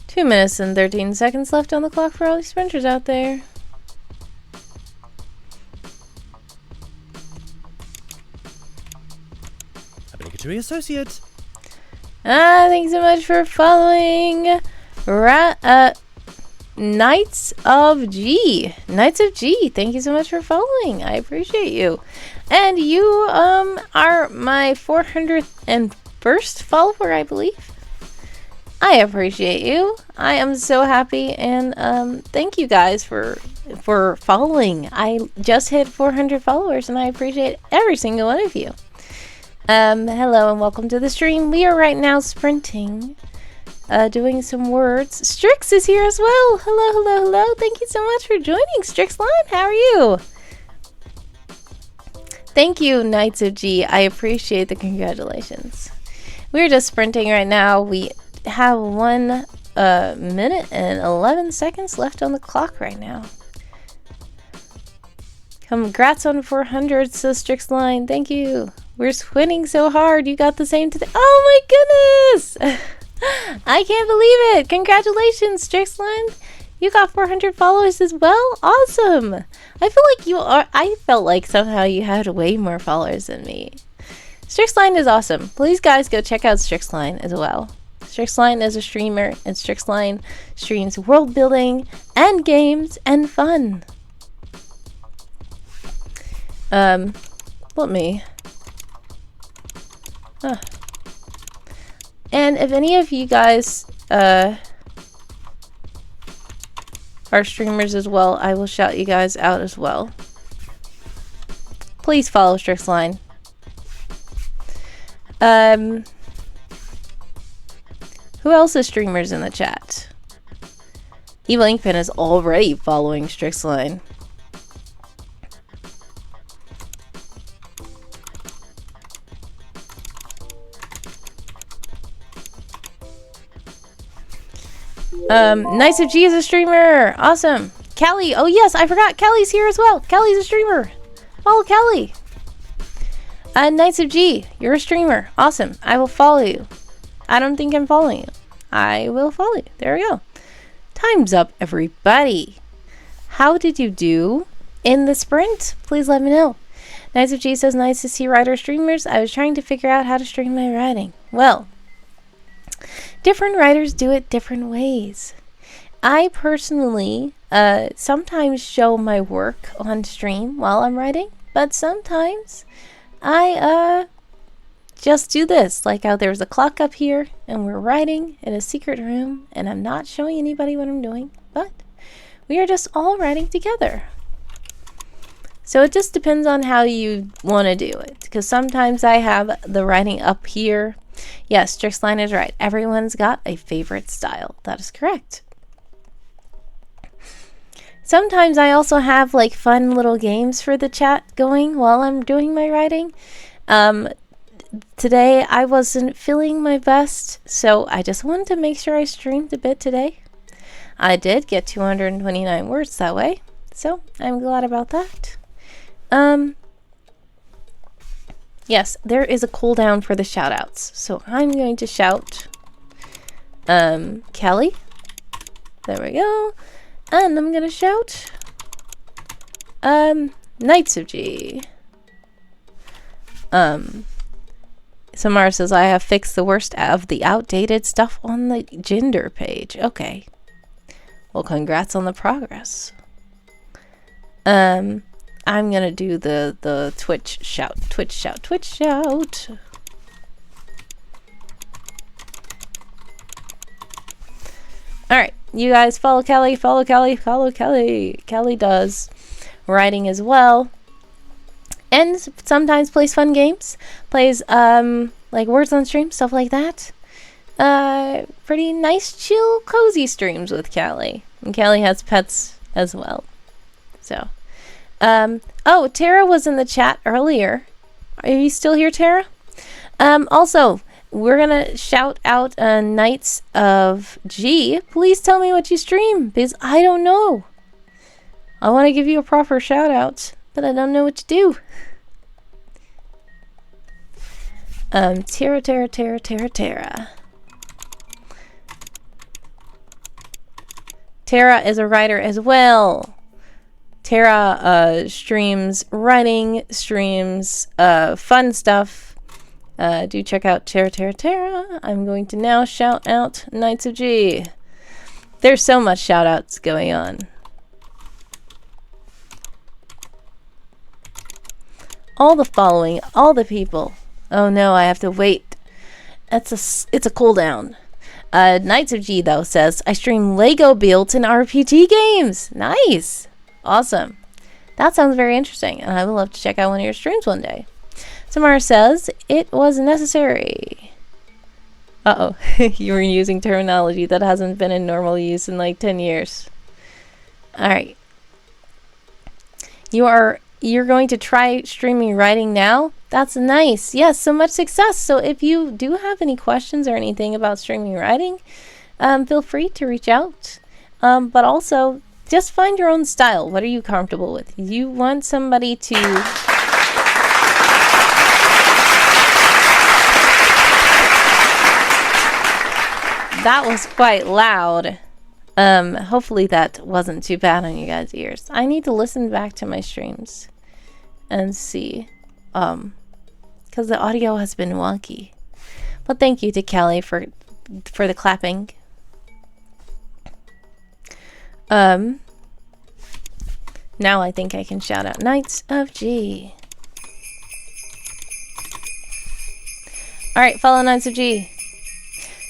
S1: 2 minutes and 13 seconds left on the clock for all you sprinters out there.
S2: Obligatory associate.
S1: Thanks so much for following Knights of G. Knights of G, thank you so much for following. I appreciate you. And you are my 401st follower, I believe. I appreciate you. I am so happy, and thank you guys for following. I just hit 400 followers, and I appreciate every single one of you. Hello and welcome to the stream. We are right now sprinting, doing some words. Strix is here as well. Hello, hello, hello. Thank you so much for joining, Strixline. How are you? Thank you, Knights of G. I appreciate the congratulations. We're just sprinting right now. We have 1 minute and 11 seconds left on the clock right now. Congrats on 400, so Strixline. Thank you. We're winning so hard. You got the same today. Oh my goodness! I can't believe it. Congratulations, Strixline. You got 400 followers as well. Awesome. I feel like I felt like somehow you had way more followers than me. Strixline is awesome. Please, guys, go check out Strixline as well. Strixline is a streamer, and Strixline streams world building and games and fun. Let me. And if any of you guys are streamers as well, I will shout you guys out as well. Please follow Strixline. Who else is streamers in the chat? Evil Inkpen is already following Strixline. Nice of G is a streamer. Awesome. Callie. Oh yes, I forgot. Callie's here as well. Callie's a streamer. Follow Callie. Knights of G, you're a streamer. Awesome. I will follow you. I don't think I'm following you. I will follow you. There we go. Time's up, everybody. How did you do in the sprint? Please let me know. Knights of G says, nice to see writer streamers. I was trying to figure out how to stream my writing. Well, different writers do it different ways. I personally sometimes show my work on stream while I'm writing, but sometimes I just do this. Like how there's a clock up here and we're writing in a secret room and I'm not showing anybody what I'm doing, but we are just all writing together. So it just depends on how you want to do it, because sometimes I have the writing up here. Yes, Strixline is right. Everyone's got a favorite style. That is correct. Sometimes I also have like fun little games for the chat going while I'm doing my writing. Today I wasn't feeling my best, so I just wanted to make sure I streamed a bit today. I did get 229 words that way, so I'm glad about that. Yes, there is a cooldown for the shoutouts, so I'm going to shout Kelly. There we go. And I'm gonna shout Knights of G. Samara says, I have fixed the worst of the outdated stuff on the gender page. Okay. Well, congrats on the progress. I'm gonna do the Twitch shout. Twitch shout. Twitch shout. Alright. You guys follow Kelly, follow Kelly, follow Kelly. Kelly does writing as well. And sometimes plays fun games. Plays like words on stream, stuff like that. Pretty nice, chill, cozy streams with Kelly. And Kelly has pets as well. So oh, Tara was in the chat earlier. Are you still here, Tara? Also, we're gonna shout out Knights of G. Please tell me what you stream, because I don't know. I want to give you a proper shout out, but I don't know what to do. Tara. Tara is a writer as well. Tara streams writing, streams fun stuff. Do check out Tara. I'm going to now shout out Knights of G. There's so much shout outs going on. All the following, all the people. Oh no, I have to wait. It's a cooldown. Knights of G though says, I stream Lego builds and RPG games. Nice. Awesome. That sounds very interesting, and I would love to check out one of your streams one day. Samara says, it was necessary. Uh-oh. You were using terminology that hasn't been in normal use in like 10 years. Alright. You're going to try streaming writing now? That's nice. Yes, so much success. So if you do have any questions or anything about streaming writing, feel free to reach out. But also, just find your own style. What are you comfortable with? You want somebody to... That was quite loud. Hopefully that wasn't too bad on you guys' ears. I need to listen back to my streams and see. Because because the audio has been wonky. But thank you to Kelly for the clapping. Now I think I can shout out Knights of G. Alright, follow Knights of G.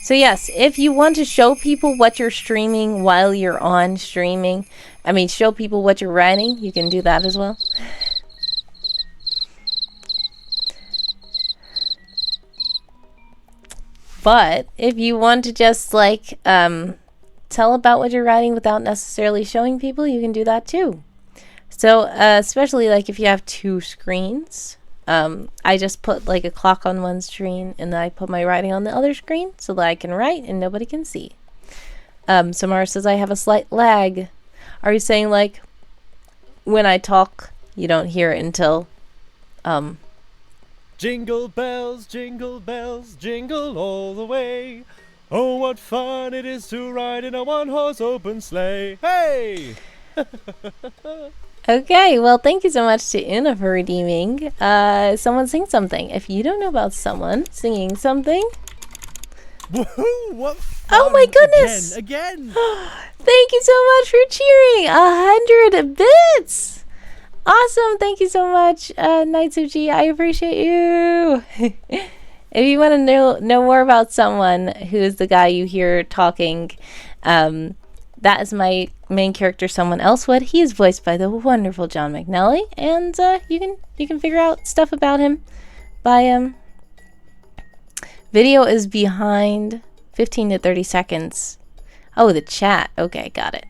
S1: So yes, if you want to show people what you're streaming while you're on streaming, show people what you're writing, you can do that as well. But if you want to just like tell about what you're writing without necessarily showing people, you can do that too. So especially like if you have two screens, I just put like a clock on one screen and then I put my writing on the other screen so that I can write and nobody can see. Samara says I have a slight lag. Are you saying like when I talk you don't hear it until
S2: Jingle bells, jingle all the way. Oh, what fun it is to ride in a one-horse open sleigh. Hey!
S1: Okay, well, thank you so much to Una for redeeming. Someone sing something. If you don't know about someone singing something...
S2: Woohoo! What fun!
S1: Oh my goodness!
S2: Again!
S1: Thank you so much for cheering! 100 bits! Awesome! Thank you so much, Knights of G. I appreciate you! If you want to know more about someone who is the guy you hear talking, that is my main character, Someone Else Would. He is voiced by the wonderful John McNally, and you can figure out stuff about him by video is behind 15 to 30 seconds. Oh, the chat. Okay, got it.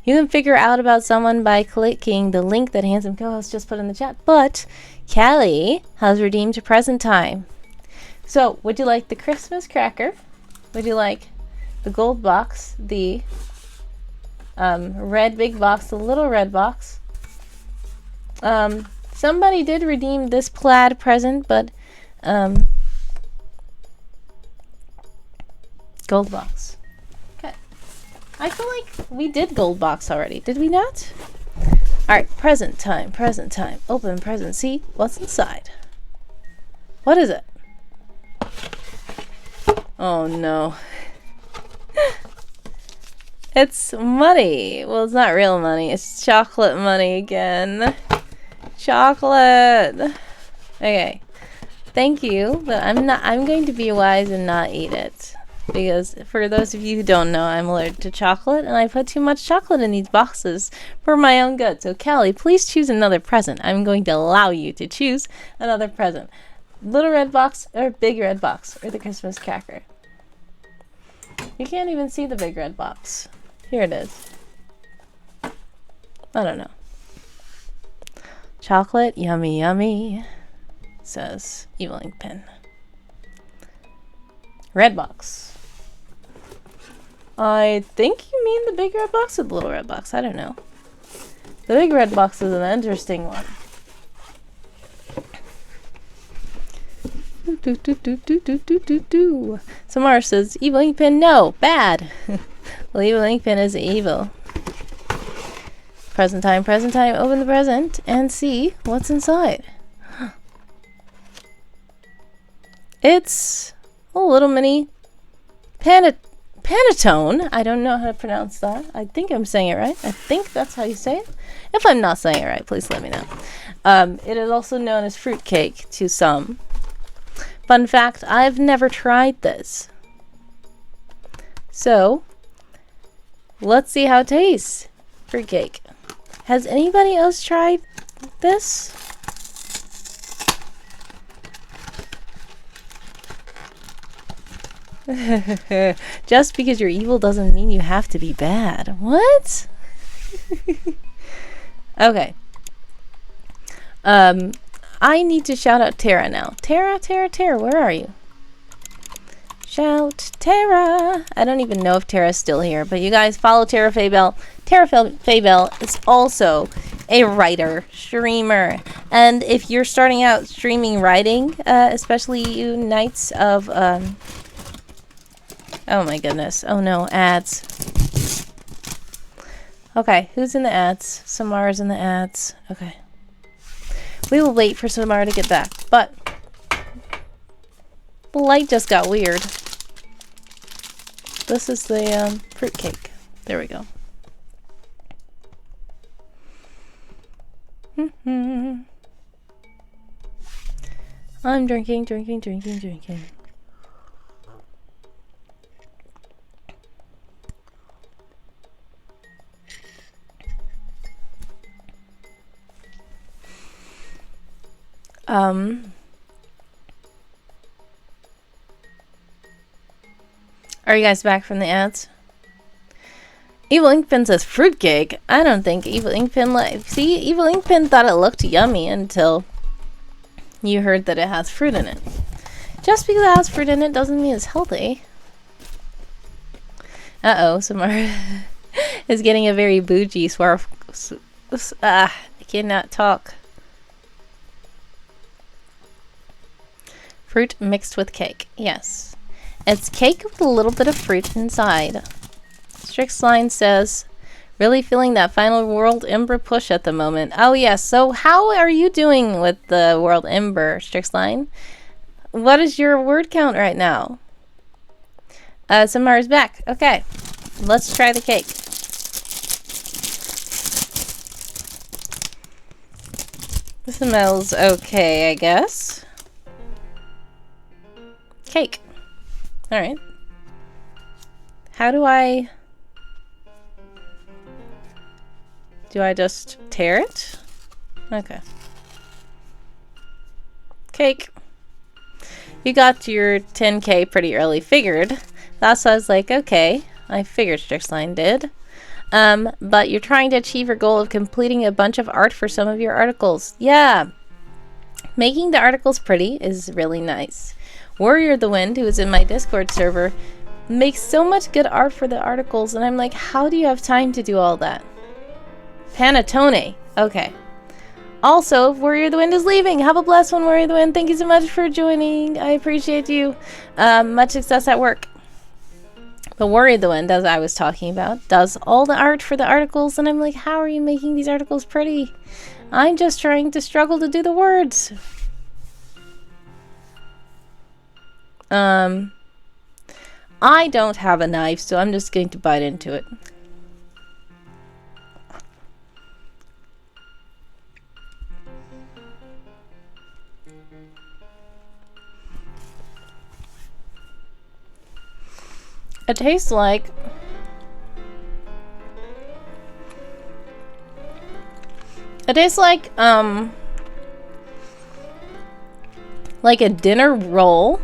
S1: You can figure out about someone by clicking the link that Handsome Co-host just put in the chat, but Callie has redeemed to present time. So, would you like the Christmas cracker? Would you like the gold box, the red big box, the little red box? Somebody did redeem this plaid present, but gold box. Okay. I feel like we did gold box already. Did we not? Alright, present time, present time. Open present. See what's inside. What is it? Oh no. It's money. Well, it's not real money. It's chocolate money again. Chocolate. Okay. Thank you, but I'm going to be wise and not eat it. Because for those of you who don't know, I'm allergic to chocolate and I put too much chocolate in these boxes for my own good. So Callie, please choose another present. I'm going to allow you to choose another present. Little red box or big red box or the Christmas cracker. You can't even see the big red box. Here it is. I don't know. Chocolate, yummy, yummy, says Evil Ink Pen. Red box. I think you mean the big red box or the little red box. I don't know. The big red box is an interesting one. Samara says, Evil Ink Pen, no, bad. Well, Evil Ink Pen is evil. Present time, open the present and see what's inside. It's a little mini Panettone. I don't know how to pronounce that. I think I'm saying it right. I think that's how you say it. If I'm not saying it right, please let me know. It is also known as fruitcake to some. Fun fact, I've never tried this. So, let's see how it tastes. Fruitcake. Has anybody else tried this? Just because you're evil doesn't mean you have to be bad. What? Okay. I need to shout out Tara now. Tara, where are you? Shout Tara. I don't even know if Tara's still here, but you guys follow Tara Faybell. Tara Faybell is also a writer, streamer. And if you're starting out streaming writing, especially you Knights of... oh my goodness. Oh no, ads. Okay, who's in the ads? Samara's in the ads. Okay. We will wait for Samara to get back. But The light just got weird. This is the fruit cake. There we go. I'm drinking. Are you guys back from the ads? Evil Inkpin says fruitcake. I don't think Evil Inkpin see, Evil Inkpin thought it looked yummy until you heard that it has fruit in it. Just because it has fruit in it doesn't mean it's healthy. Uh-oh, Samara is getting a very bougie swarf. I cannot talk. Fruit mixed with cake. Yes. It's cake with a little bit of fruit inside. Strixline says, really feeling that final WorldEmber push at the moment. Oh yes, so how are you doing with the WorldEmber, Strixline? What is your word count right now? Samara's back. Okay, let's try the cake. This smells okay, I guess. Cake. Alright. How do I... Do I just tear it? Okay. Cake. You got your 10K pretty early, figured. That's why I was like, okay. I figured Strixline did. But you're trying to achieve your goal of completing a bunch of art for some of your articles. Yeah. Making the articles pretty is really nice. Warrior the Wind, who is in my Discord server, makes so much good art for the articles, and I'm like, how do you have time to do all that? Panettone. Okay. Also, Warrior the Wind is leaving. Have a blessed one, Warrior the Wind. Thank you so much for joining. I appreciate you. Much success at work. But Warrior the Wind, as I was talking about, does all the art for the articles, and I'm like, how are you making these articles pretty? I'm just trying to struggle to do the words. I don't have a knife, so I'm just going to bite into it. It tastes like a dinner roll,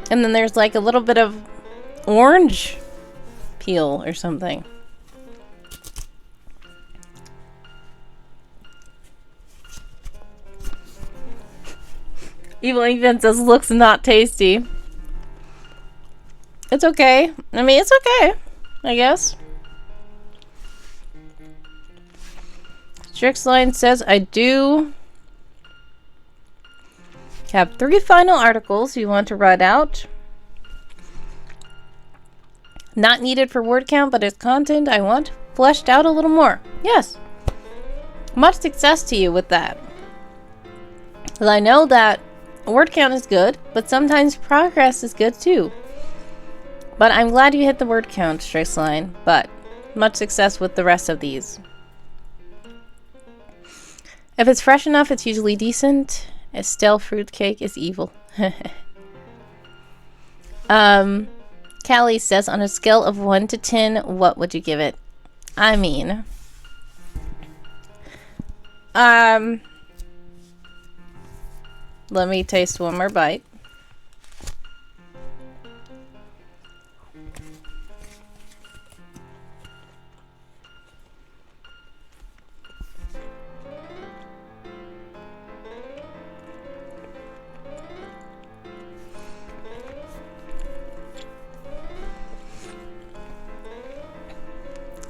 S1: and then there's like a little bit of orange peel or something. Evil Inkpin says looks not tasty. It's okay. I mean, it's okay, I guess. Strixline says, I do have 3 final articles you want to write out. Not needed for word count, but as content I want fleshed out a little more. Yes. Much success to you with that. Well, I know that word count is good, but sometimes progress is good too. But I'm glad you hit the word count, Strixline, but much success with the rest of these. If it's fresh enough, it's usually decent. A stale fruitcake is evil. Callie says, on a scale of 1 to 10, what would you give it? I mean... let me taste one more bite.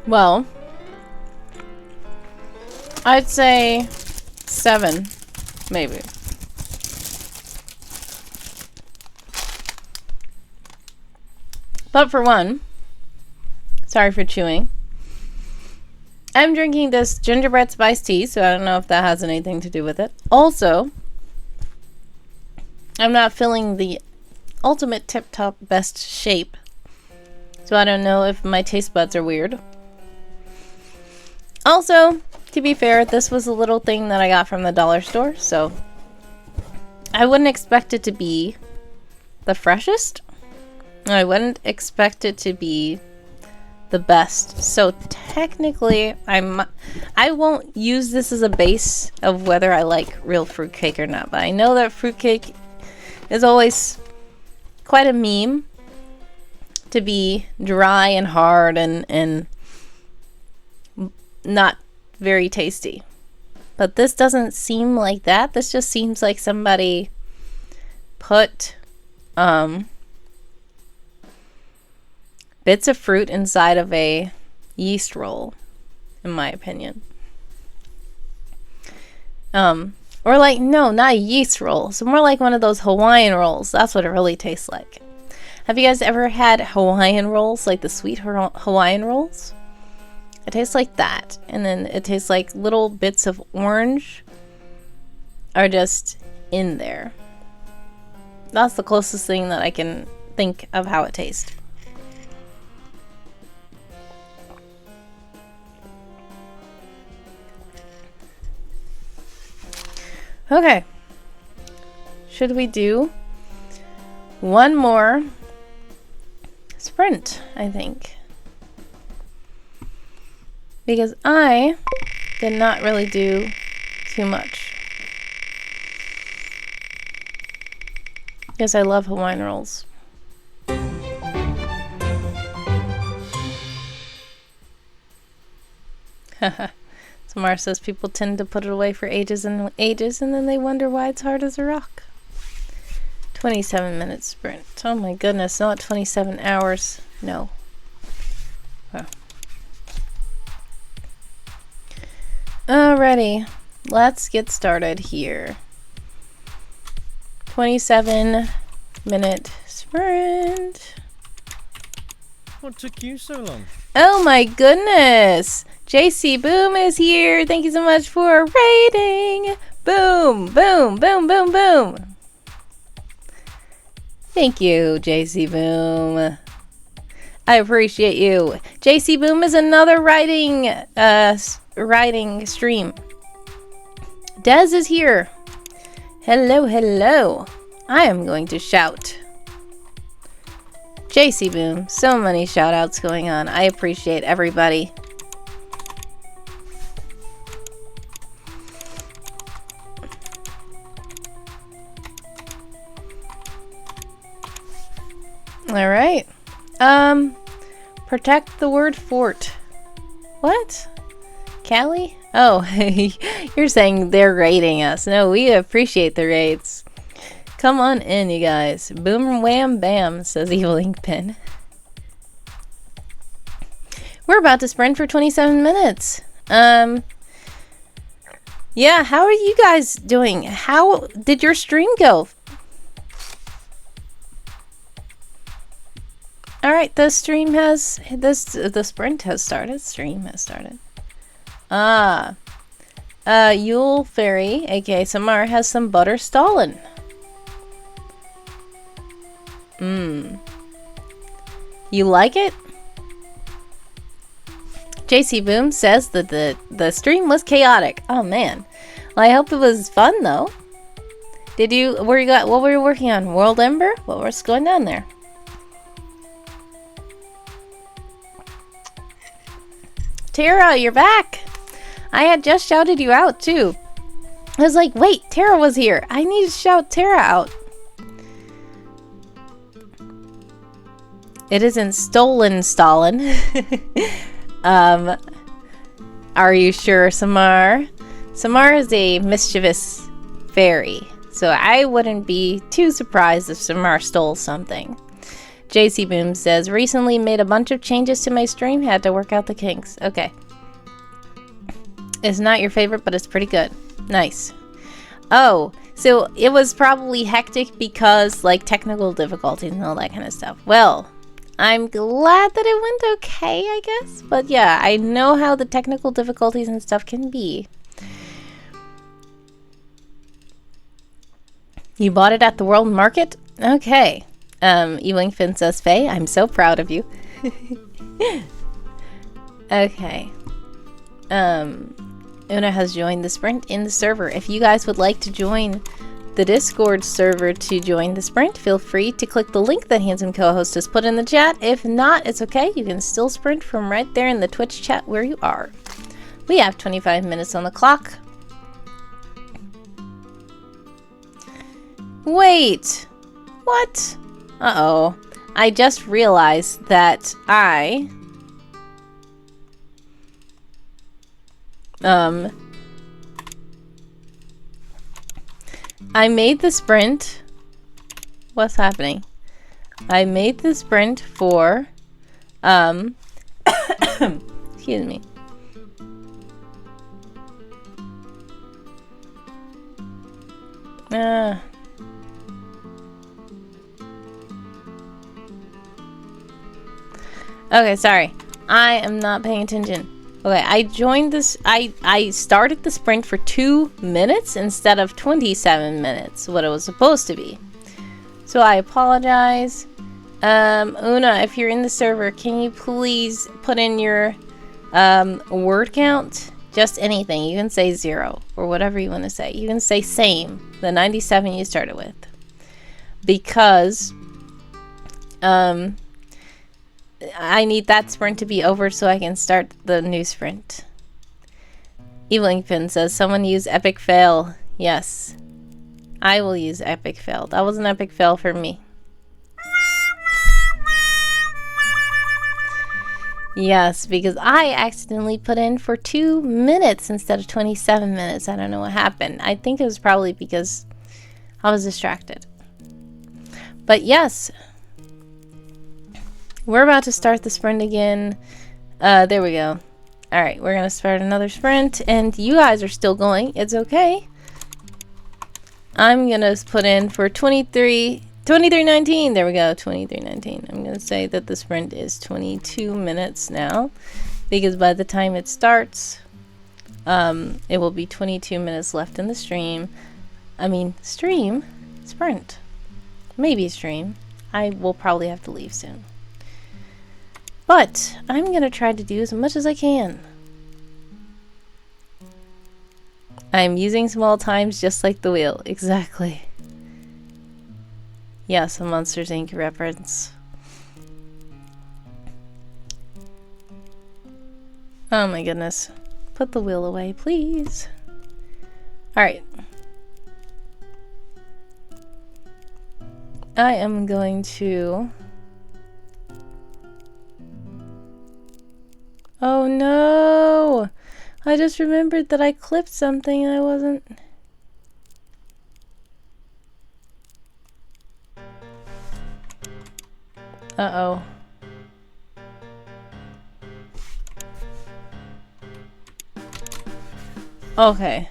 S1: Well, I'd say 7, maybe. But for one, sorry for chewing, I'm drinking this gingerbread spiced tea, so I don't know if that has anything to do with it. Also, I'm not feeling the ultimate tip-top best shape. So I don't know if my taste buds are weird. Also, to be fair, this was a little thing that I got from the dollar store, so I wouldn't expect it to be the freshest. I wouldn't expect it to be the best. So technically, I won't use this as a base of whether I like real fruitcake or not. But I know that fruitcake is always quite a meme to be dry and hard and not very tasty. But this doesn't seem like that. This just seems like somebody put bits of fruit inside of a yeast roll, in my opinion. Or like, no, not a yeast roll. So more like one of those Hawaiian rolls. That's what it really tastes like. Have you guys ever had Hawaiian rolls, like the sweet Hawaiian rolls? It tastes like that. And then it tastes like little bits of orange are just in there. That's the closest thing that I can think of how it tastes. Okay. Should we do one more sprint, I think? Because I did not really do too much. Because I love Hawaiian rolls. Haha. Samara says people tend to put it away for ages and ages, and then they wonder why it's hard as a rock. 27-minute sprint. Oh my goodness, not 27 hours. No. Oh. Alrighty, let's get started here. 27-minute sprint.
S2: What took you so long?
S1: Oh my goodness! JC Boom is here. Thank you so much for rating. Boom, boom, boom, boom, boom. Thank you, JC Boom. I appreciate you. JC Boom is another writing stream. Dez is here. Hello, hello. I am going to shout. JC Boom, so many shout outs going on. I appreciate everybody. All right. Protect the word fort. What? Callie? Oh, you're saying they're raiding us. No, we appreciate the raids. Come on in, you guys. Boom, wham, bam, says Evil Ink Pen. We're about to sprint for 27 minutes. Yeah, how are you guys doing? How did your stream go? All right, the sprint has started. Stream has started. Yule Fairy, aka Samar, has some butter Stalin. You like it? JC Boom says that the stream was chaotic. Oh man. Well, I hope it was fun though. What were you working on? WorldEmber? What was going on there? Tara, you're back! I had just shouted you out, too. I was like, wait, Tara was here. I need to shout Tara out. It isn't stolen, Stalin. Are you sure, Samar? Samar is a mischievous fairy, so I wouldn't be too surprised if Samar stole something. JC Boom says, recently made a bunch of changes to my stream, had to work out the kinks. Okay. It's not your favorite, but it's pretty good. Nice. Oh, so it was probably hectic because, like, technical difficulties and all that kind of stuff. Well, I'm glad that it went okay, I guess. But yeah, I know how the technical difficulties and stuff can be. You bought it at the World Market? Okay. Ewing Finn says, Faye, I'm so proud of you. Okay. Una has joined the sprint in the server. If you guys would like to join the Discord server to join the sprint, feel free to click the link that Handsome Co-host has put in the chat. If not, it's okay. You can still sprint from right there in the Twitch chat where you are. We have 25 minutes on the clock. Wait! What? Uh-oh. I just realized that I made the sprint. What's happening? I made the sprint for excuse me. Okay, sorry. I am not paying attention. Okay, I joined this. I started the sprint for 2 minutes instead of 27 minutes, what it was supposed to be. So I apologize. Una, if you're in the server, can you please put in your word count? Just anything. You can say 0 or whatever you want to say. You can say same, the 97 you started with. Because I need that sprint to be over so I can start the new sprint. Evelingfin says, someone use epic fail. Yes. I will use epic fail. That was an epic fail for me. Yes, because I accidentally put in for 2 minutes instead of 27 minutes. I don't know what happened. I think it was probably because I was distracted. But yes. We're about to start the sprint again. There we go. Alright, we're going to start another sprint. And you guys are still going. It's okay. I'm going to put in for 23:19. There we go, 23:19. I'm going to say that the sprint is 22 minutes now. Because by the time it starts, it will be 22 minutes left in the stream. I mean, stream? Sprint. Maybe stream. I will probably have to leave soon. But I'm going to try to do as much as I can. I'm using small times just like the wheel. Exactly. Yes, a Monsters Inc. reference. Oh my goodness. Put the wheel away, please. Alright. I am going to... Oh no! I just remembered that I clipped something and I wasn't... Uh-oh. Okay.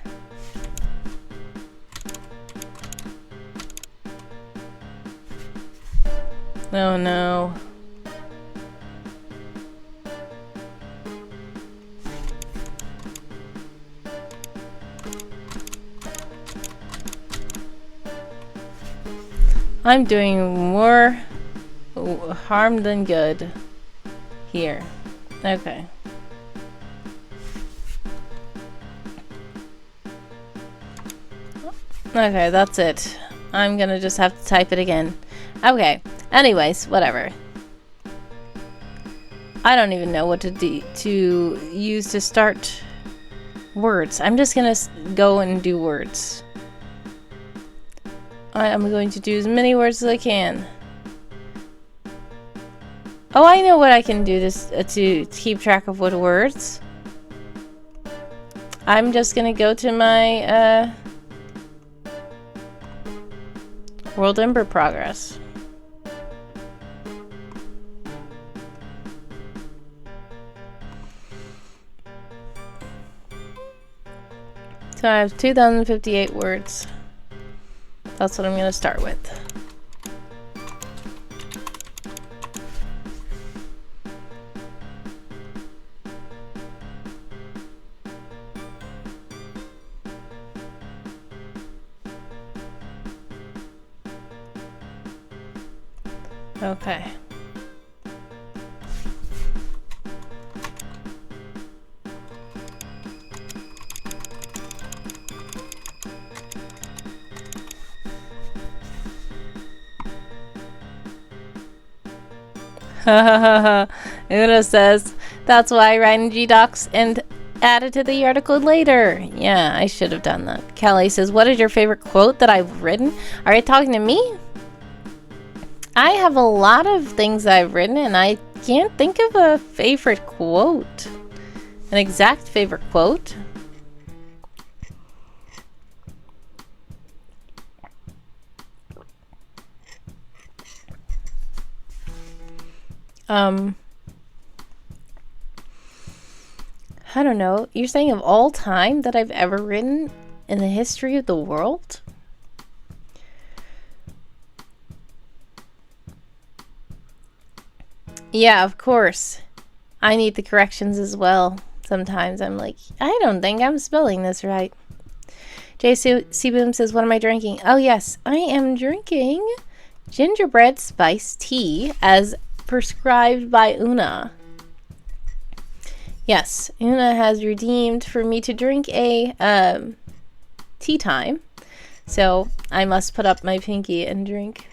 S1: Oh no. I'm doing more harm than good here. Okay. Okay, that's it. I'm gonna just have to type it again. Okay. Anyways, whatever. I don't even know what to use to start words. I'm just gonna go and do words. I am going to do as many words as I can. Oh, I know what I can do this to keep track of what words. I'm just gonna go to my WorldEmber progress. So I have 2,058 words. That's what I'm going to start with. Okay. Una says, that's why I write in G-Docs and add it to the article later. Yeah, I should have done that. Kelly says, what is your favorite quote that I've written? Are you talking to me? I have a lot of things I've written and I can't think of a favorite quote. An exact favorite quote. I don't know. You're saying of all time that I've ever written in the history of the world? Yeah, of course. I need the corrections as well. Sometimes I'm like, I don't think I'm spelling this right. JC Boom says, what am I drinking? Oh, yes. I am drinking gingerbread spice tea as prescribed by Una. Yes, Una has redeemed for me to drink a tea time. So I must put up my pinky and drink.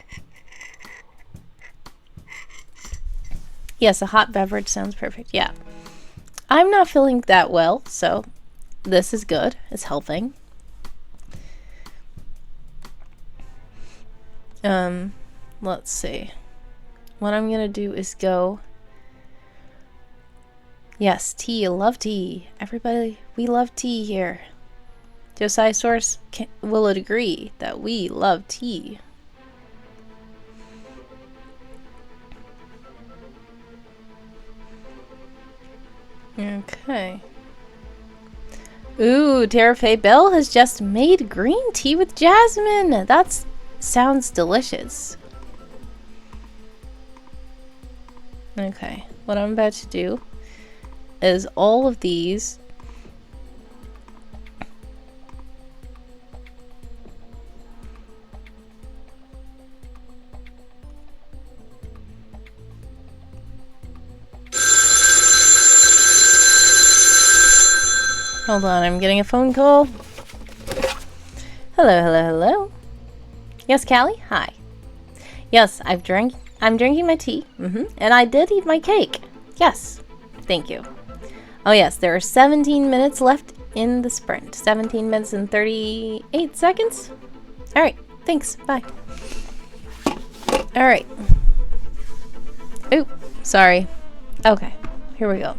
S1: Yes, a hot beverage sounds perfect. Yeah. I'm not feeling that well, so this is good. It's helping. Let's see. What I'm gonna do is go. Yes, tea. I love tea. Everybody, we love tea here. Josiah Source will agree that we love tea. Okay. Ooh, Terrafe Bell has just made green tea with jasmine. That sounds delicious. Okay, what I'm about to do is all of these. Hold on, I'm getting a phone call. Hello, hello, hello. Yes, Callie? Hi. Yes, I'm drinking my tea. And I did eat my cake. Yes. Thank you. Oh yes, there are 17 minutes left in the sprint. 17 minutes and 38 seconds. Alright, thanks. Bye. Alright. Oop, sorry. Okay, here we go.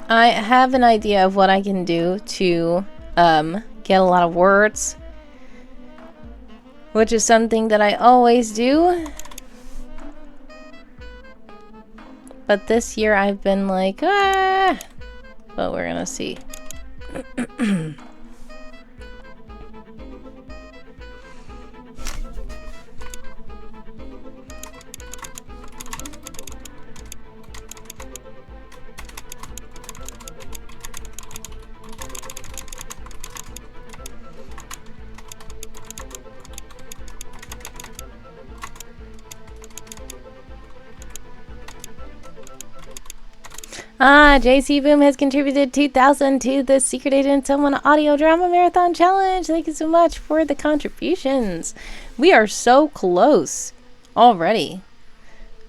S1: I have an idea of what I can do to get a lot of words, which is something that I always do. But this year I've been like, but we're gonna see. JC Boom has contributed 2,000 to the Secret Agent Someone Audio Drama Marathon Challenge. Thank you so much for the contributions. We are so close already.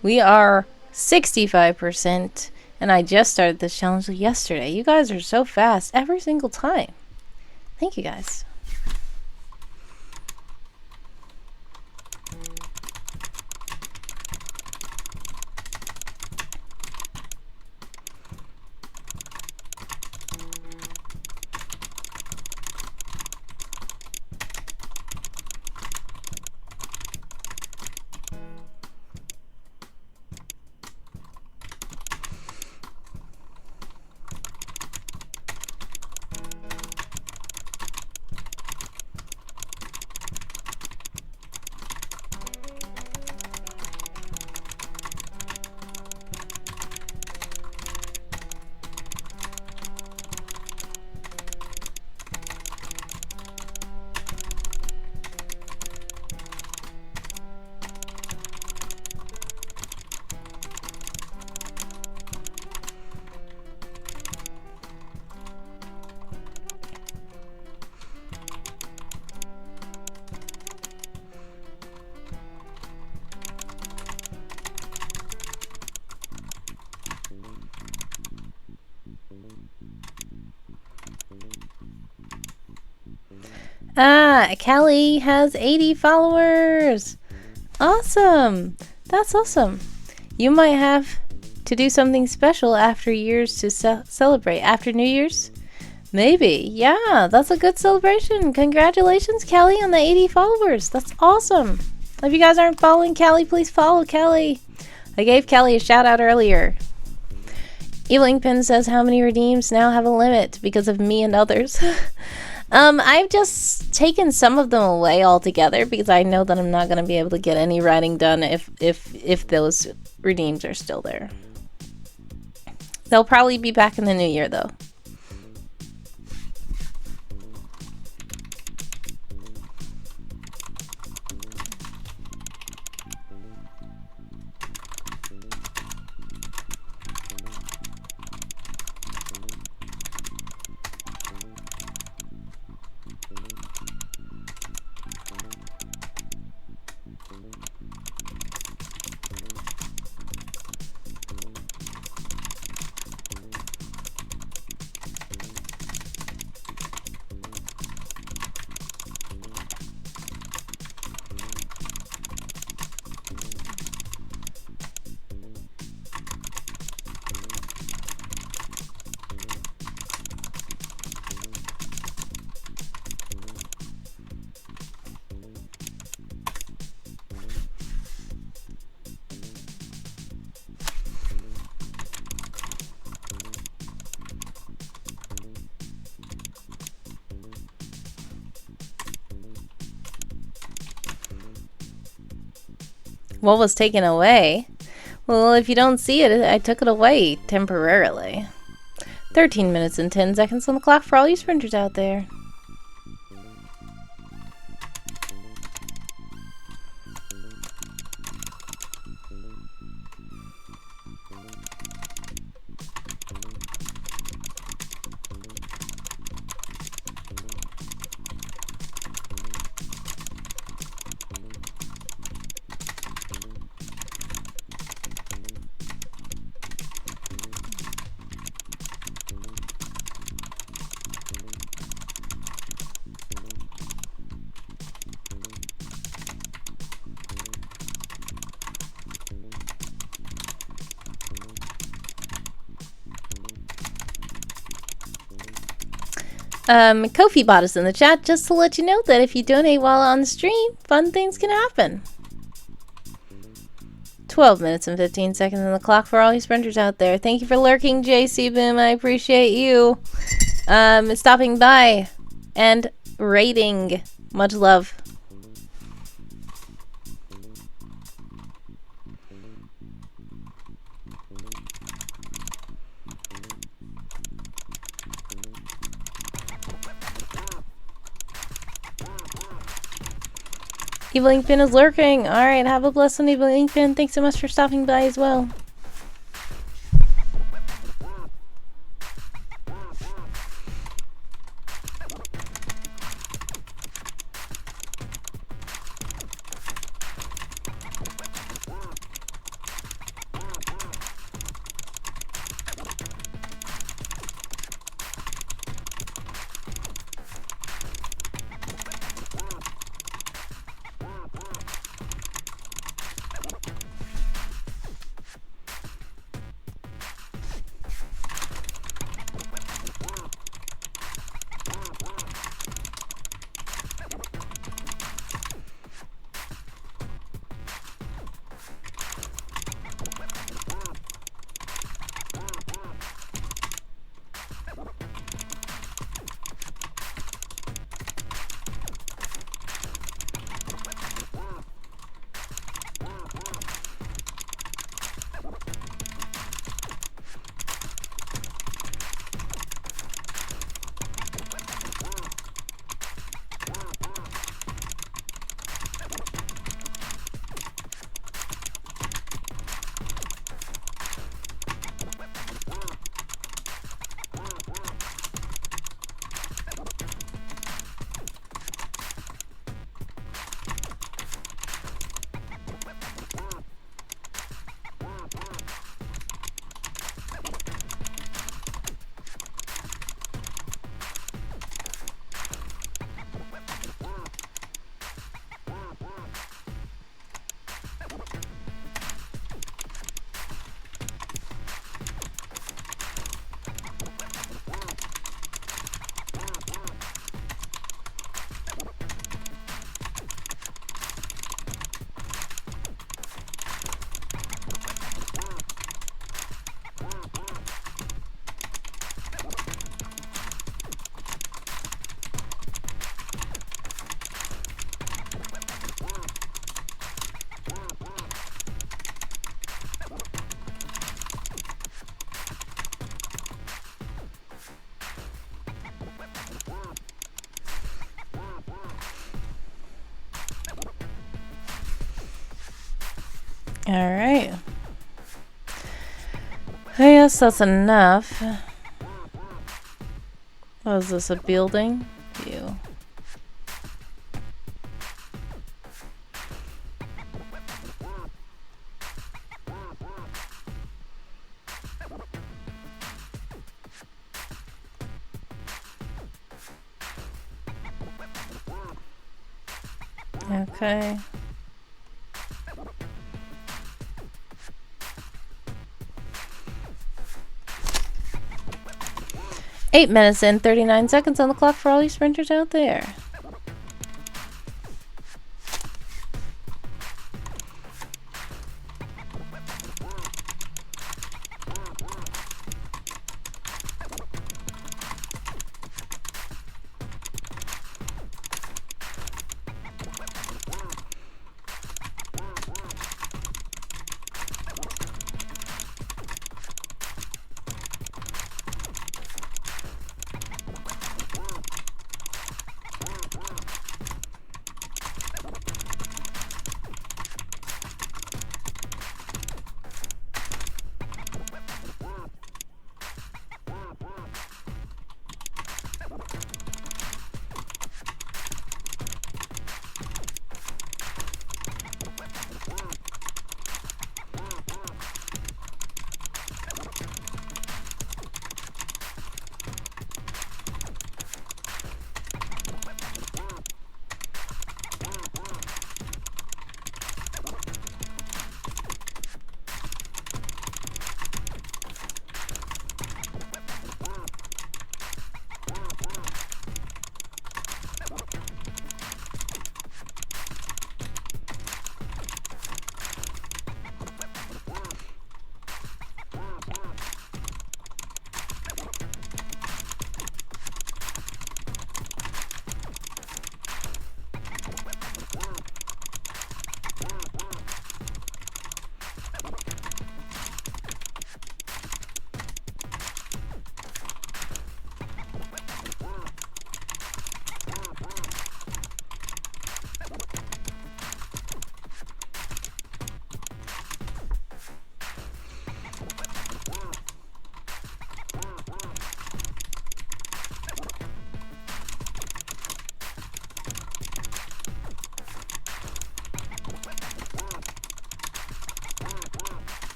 S1: We are 65%, and I just started this challenge yesterday. You guys are so fast every single time. Thank you guys. Callie has 80 followers. Awesome. That's awesome. You might have to do something special after years to celebrate. After New Year's? Maybe. Yeah, that's a good celebration. Congratulations, Callie, on the 80 followers. That's awesome. If you guys aren't following Callie, please follow Callie. I gave Callie a shout out earlier. Eveling Pin says, how many redeems now have a limit because of me and others? I've just taken some of them away altogether because I know that I'm not going to be able to get any writing done if those redeems are still there. They'll probably be back in the new year, though. What was taken away? Well, if you don't see it, I took it away temporarily. 13 minutes and 10 seconds on the clock for all you sprinters out there. Kofi bought us in the chat just to let you know that if you donate while on the stream, fun things can happen. 12 minutes and 15 seconds on the clock for all you sprinters out there. Thank you for lurking, JC Boom. I appreciate you stopping by and rating. Much love. Evil Inkpin is lurking. Alright, have a blessed one, Evil Inkpin. Thanks so much for stopping by as well. Alright. I guess that's enough. What is this, a building? View. Okay. Eight minutes and 39 seconds on the clock for all you sprinters out there.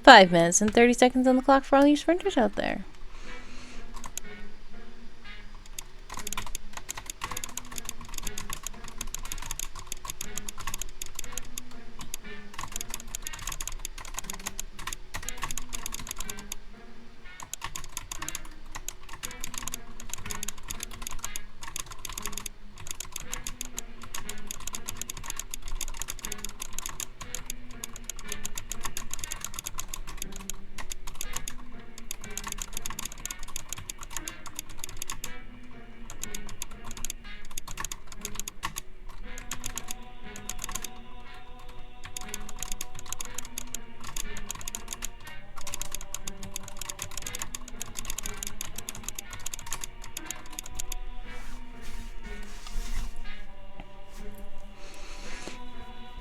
S1: Five minutes and 30 seconds on the clock for all you sprinters out there.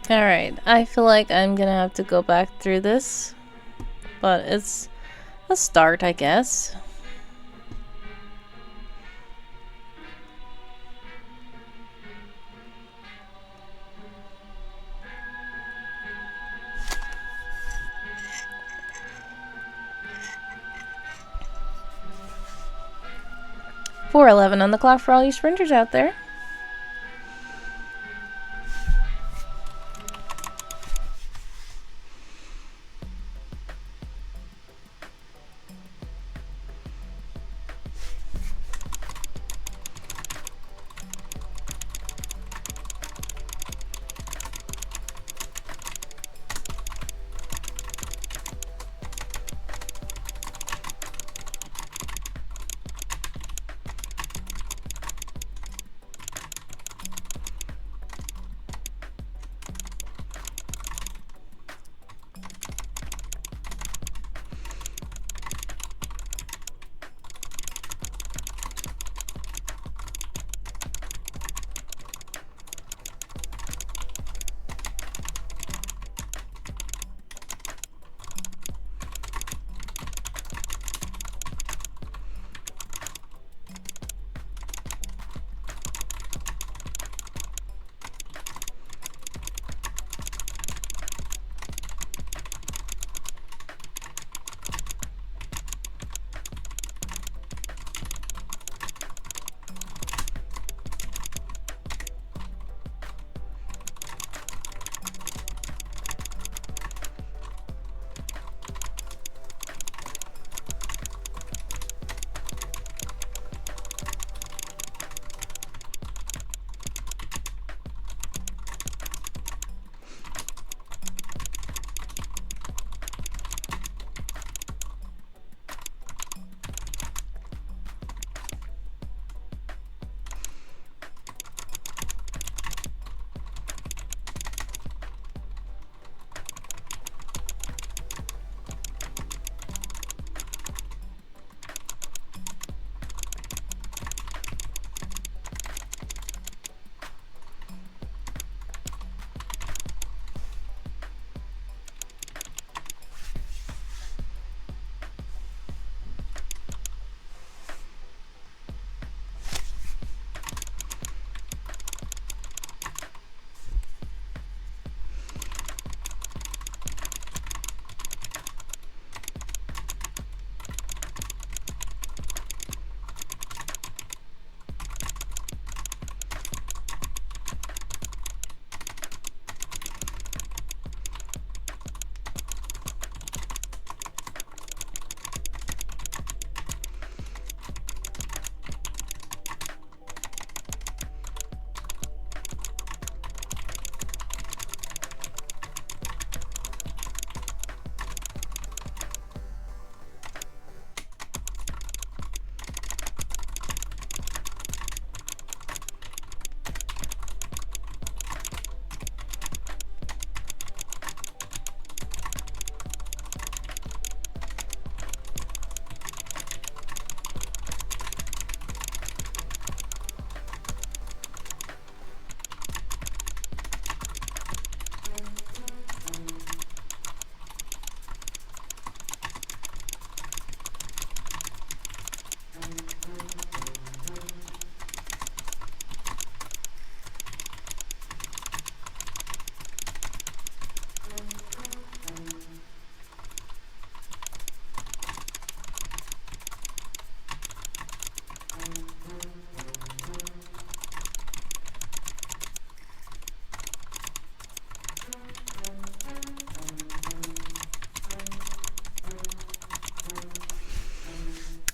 S1: Alright, I feel like I'm gonna have to go back through this, but it's a start, I guess. 4:11 on the clock for all you sprinters out there.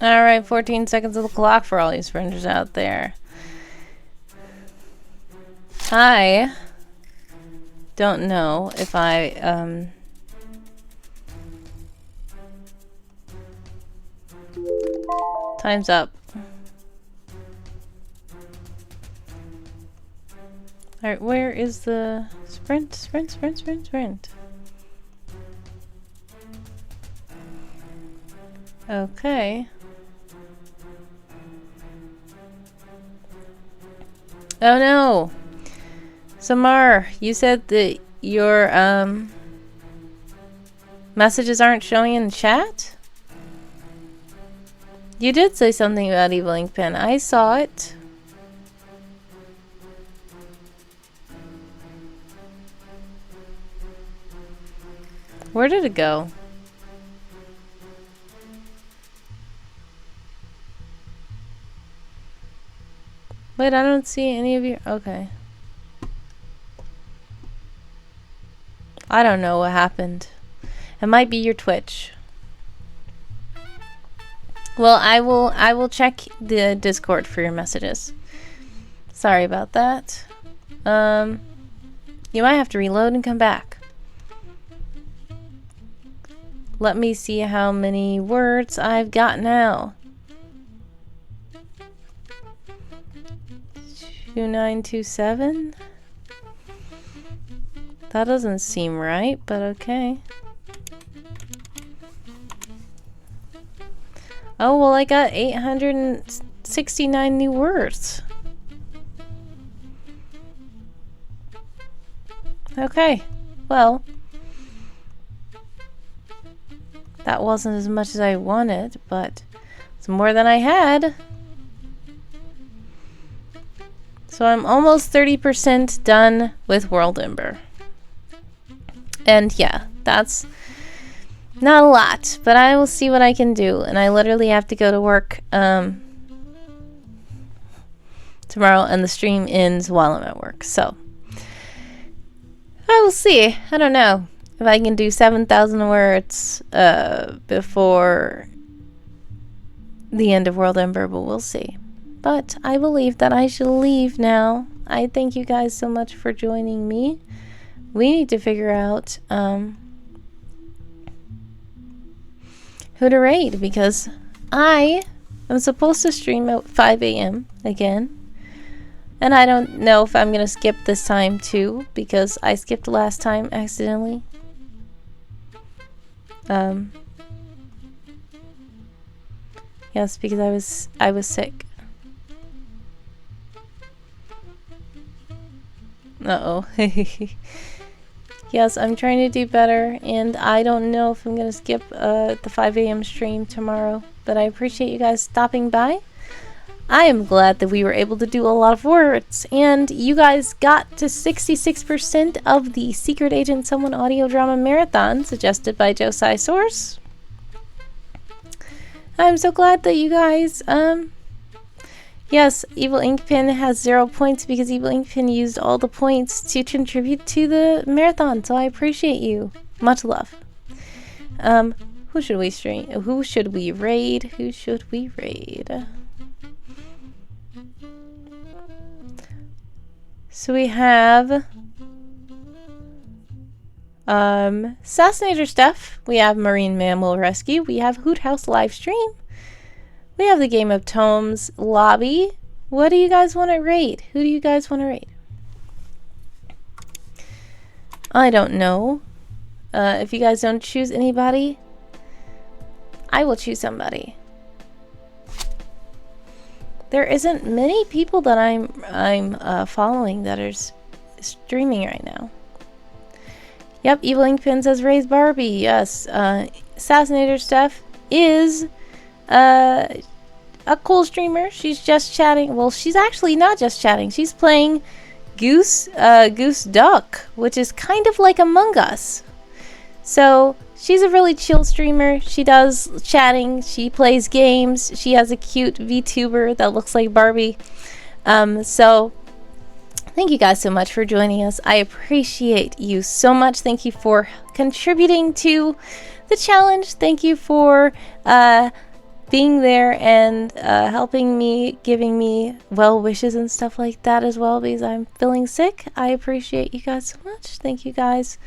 S1: All right, 14 seconds of the clock for all you sprinters out there. I don't know if time's up. All right, where is the sprint? Okay. Oh no! Samar, you said that your messages aren't showing in chat? You did say something about Evil Ink Pen. I saw it. Where did it go? Wait, I don't see any of you. Okay. I don't know what happened. It might be your Twitch. Well, I will check the Discord for your messages. Sorry about that. You might have to reload and come back. Let me see how many words I've got now. 2927? That doesn't seem right, but okay. Oh, well, I got 869 new words. Okay, well, that wasn't as much as I wanted, but it's more than I had. So I'm almost 30% done with WorldEmber. And yeah, that's not a lot, but I will see what I can do. And I literally have to go to work tomorrow, and the stream ends while I'm at work. So I will see. I don't know if I can do 7,000 words before the end of WorldEmber, but we'll see. But I believe that I should leave now. I thank you guys so much for joining me. We need to figure out who to raid, because I am supposed to stream at 5 a.m. again. And I don't know if I'm going to skip this time too, because I skipped last time accidentally. Yes, because I was sick. Uh-oh. Yes, I'm trying to do better, and I don't know if I'm going to skip the 5 a.m. stream tomorrow, but I appreciate you guys stopping by. I am glad that we were able to do a lot of words, and you guys got to 66% of the Secret Agent Someone audio drama marathon suggested by Josai Source. I'm so glad that you guys, yes, Evil Inkpin has 0 points because Evil Inkpin used all the points to contribute to the marathon, so I appreciate you. Much love. Who should we stream? Who should we raid? Who should we raid? So we have Assassinator Steph, we have Marine Mammal Rescue, we have Hoot House Livestream, we have the Game of Tomes Lobby. What do you guys want to raid? Who do you guys want to raid? I don't know. If you guys don't choose anybody, I will choose somebody. There isn't many people that I'm following that are streaming right now. Yep, Evil Inkpin says raise Barbie. Yes, Assassinator Steph is a cool streamer. She's just chatting. Well, she's actually not just chatting. She's playing Goose Duck, which is kind of like Among Us. So she's a really chill streamer. She does chatting. She plays games. She has a cute VTuber that looks like Barbie. So thank you guys so much for joining us. I appreciate you so much. Thank you for contributing to the challenge. Thank you for being there and helping me, giving me well wishes and stuff like that as well, because I'm feeling sick. I appreciate you guys so much. Thank you guys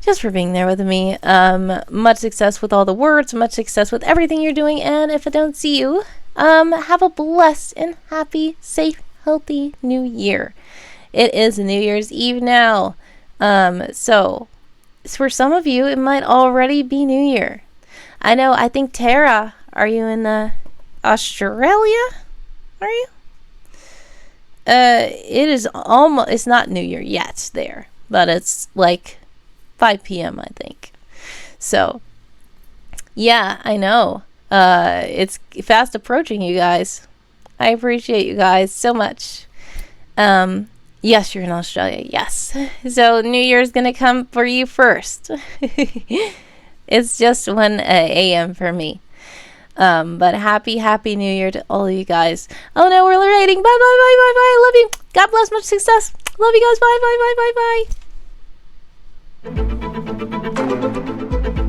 S1: just for being there with me. Much success with all the words, much success with everything you're doing, and if I don't see you, have a blessed and happy, safe, healthy new year. It is New Year's Eve now, so for some of you it might already be New Year. I know. I think Tara, are you in Australia? Are you? It is almost, it's not New Year yet there, but it's like 5 p.m. I think. So yeah, I know. It's fast approaching, you guys. I appreciate you guys so much. Yes, you're in Australia. Yes. So New Year's gonna come for you first. It's just 1 a.m. for me. But happy New Year to all of you guys. Oh no, we're rating. Bye. Love you. God bless. Much success. Love you guys. Bye.